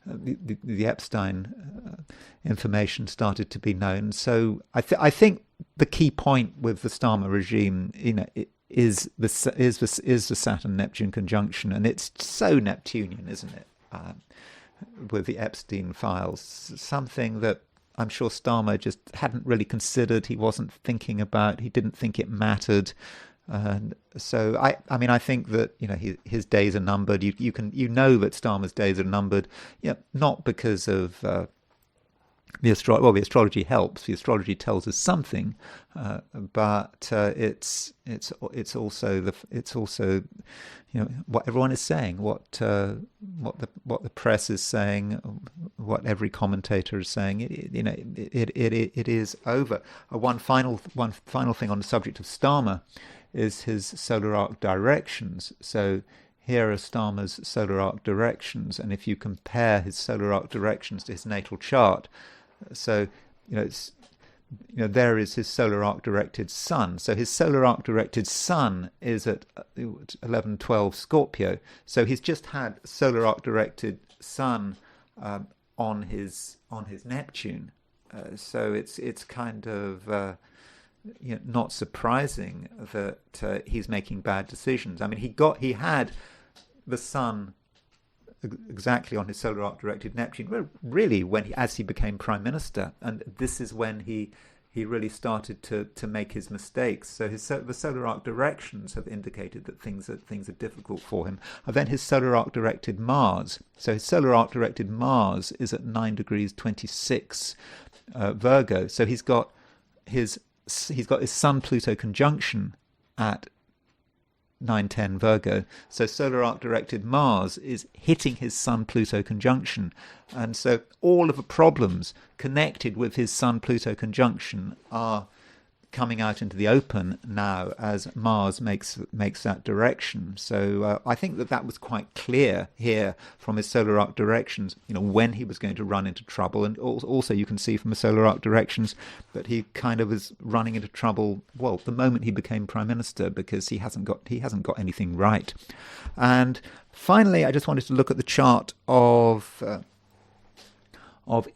the Epstein information started to be known. So I think the key point with the Starmer regime, is the Saturn-Neptune conjunction, and it's so Neptunian, isn't it? With the Epstein files, something that I'm sure Starmer just hadn't really considered. He wasn't thinking about. He didn't think it mattered. So I mean, I think that his days are numbered. You know that Starmer's days are numbered. Not because of the astrology. Well, the astrology helps. The astrology tells us something, but it's also what everyone is saying, what the press is saying, what every commentator is saying. It is over. One final thing on the subject of Starmer is his solar arc directions. So here are Starmer's solar arc directions, and if you compare his solar arc directions to his natal chart, so there is his solar arc directed sun. So his solar arc directed sun is at 1112 Scorpio. So he's just had solar arc directed sun on his Neptune. So it's kind of not surprising that he's making bad decisions. I mean, he had the sun exactly on his solar arc directed Neptune, really as he became prime minister, and this is when he really started to make his mistakes. So the solar arc directions have indicated that things are difficult for him. And then his solar arc directed Mars. So his solar arc directed Mars is at 9 degrees 26 Virgo. So he's got his Sun Pluto conjunction at 910 Virgo. So solar arc directed Mars is hitting his Sun Pluto conjunction, and so all of the problems connected with his Sun Pluto conjunction are coming out into the open now as Mars makes that direction. So I think that was quite clear here from his solar arc directions, when he was going to run into trouble, and also you can see from the solar arc directions that he kind of was running into trouble, well, the moment he became prime minister, because he hasn't got anything right. And finally, I just wanted to look at the chart of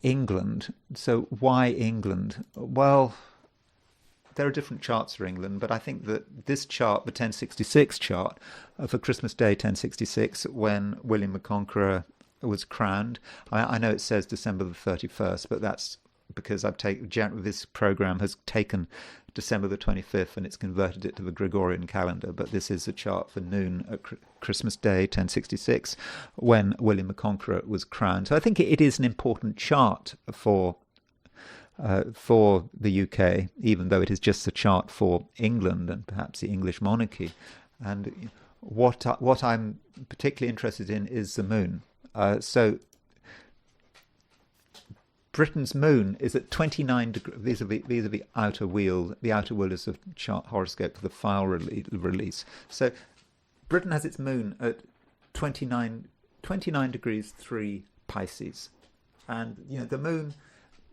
England. So why England? Well, there are different charts for England, but I think that this chart, the 1066 chart, for Christmas Day 1066, when William the Conqueror was crowned, I know it says December the 31st, but that's because this program has taken December the 25th and it's converted it to the Gregorian calendar, but this is a chart for noon at Christmas Day 1066, when William the Conqueror was crowned. So I think it is an important chart for the UK, even though it is just a chart for England and perhaps the English monarchy. And what I'm particularly interested in is the moon. So Britain's moon is at 29 degrees. These are the outer wheel. The outer wheel is the chart horoscope for the file release. So Britain has its moon at 29 degrees 3 Pisces, and the moon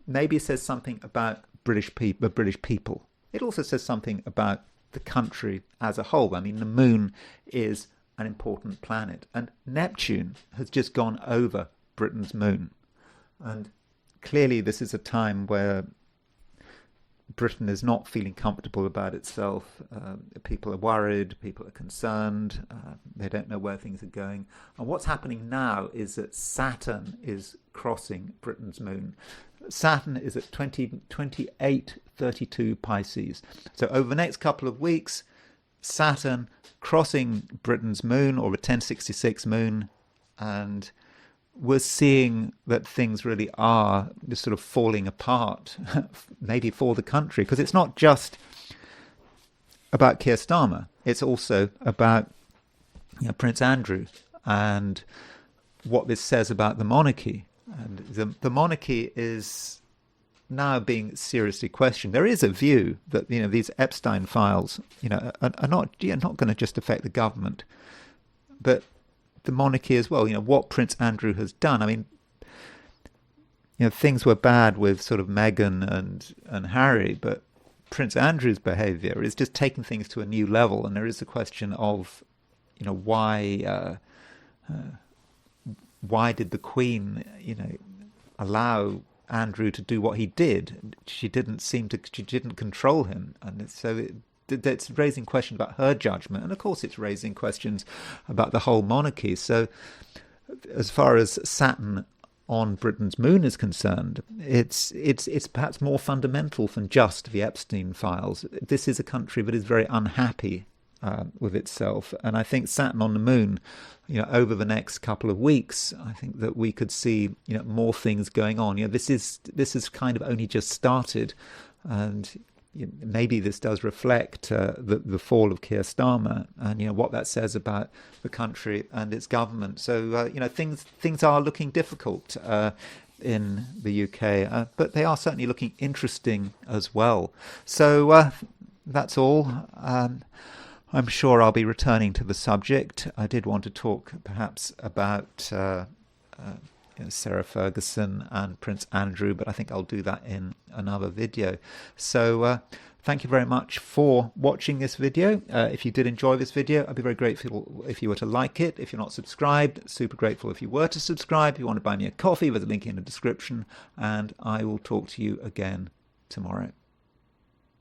maybe says something about British people. It also says something about the country as a whole. I mean, the moon is an important planet, and Neptune has just gone over Britain's moon, and clearly this is a time where Britain is not feeling comfortable about itself. People are worried, people are concerned, they don't know where things are going. And what's happening now is that Saturn is crossing Britain's moon. Saturn is at 2832 Pisces. So over the next couple of weeks, Saturn crossing Britain's moon, or the 1066 moon, and we're seeing that things really are just sort of falling apart, maybe for the country, because it's not just about Keir Starmer. It's also about Prince Andrew and what this says about the monarchy. And the monarchy is now being seriously questioned. There is a view that these Epstein files are not going to just affect the government, but the monarchy as well. What Prince Andrew has done. I mean, things were bad with sort of Meghan and Harry, but Prince Andrew's behaviour is just taking things to a new level. And there is the question of, why did the Queen, allow Andrew to do what he did? She didn't control him, and so it's raising questions about her judgment, and of course it's raising questions about the whole monarchy. So as far as Saturn on Britain's moon is concerned, it's perhaps more fundamental than just the Epstein files. This is a country that is very unhappy with itself, and I think Saturn on the moon, over the next couple of weeks, I think that we could see more things going on. This is kind of only just started, and maybe this does reflect the fall of Keir Starmer, and what that says about the country and its government. So things are looking difficult in the UK, but they are certainly looking interesting as well. So that's all. I'm sure I'll be returning to the subject. I did want to talk perhaps about Sarah Ferguson and Prince Andrew, but I think I'll do that in another video. So thank you very much for watching this video. If you did enjoy this video, I'd be very grateful if you were to like it. If you're not subscribed, super grateful if you were to subscribe. If you want to buy me a coffee, there's a link in the description, and I will talk to you again tomorrow.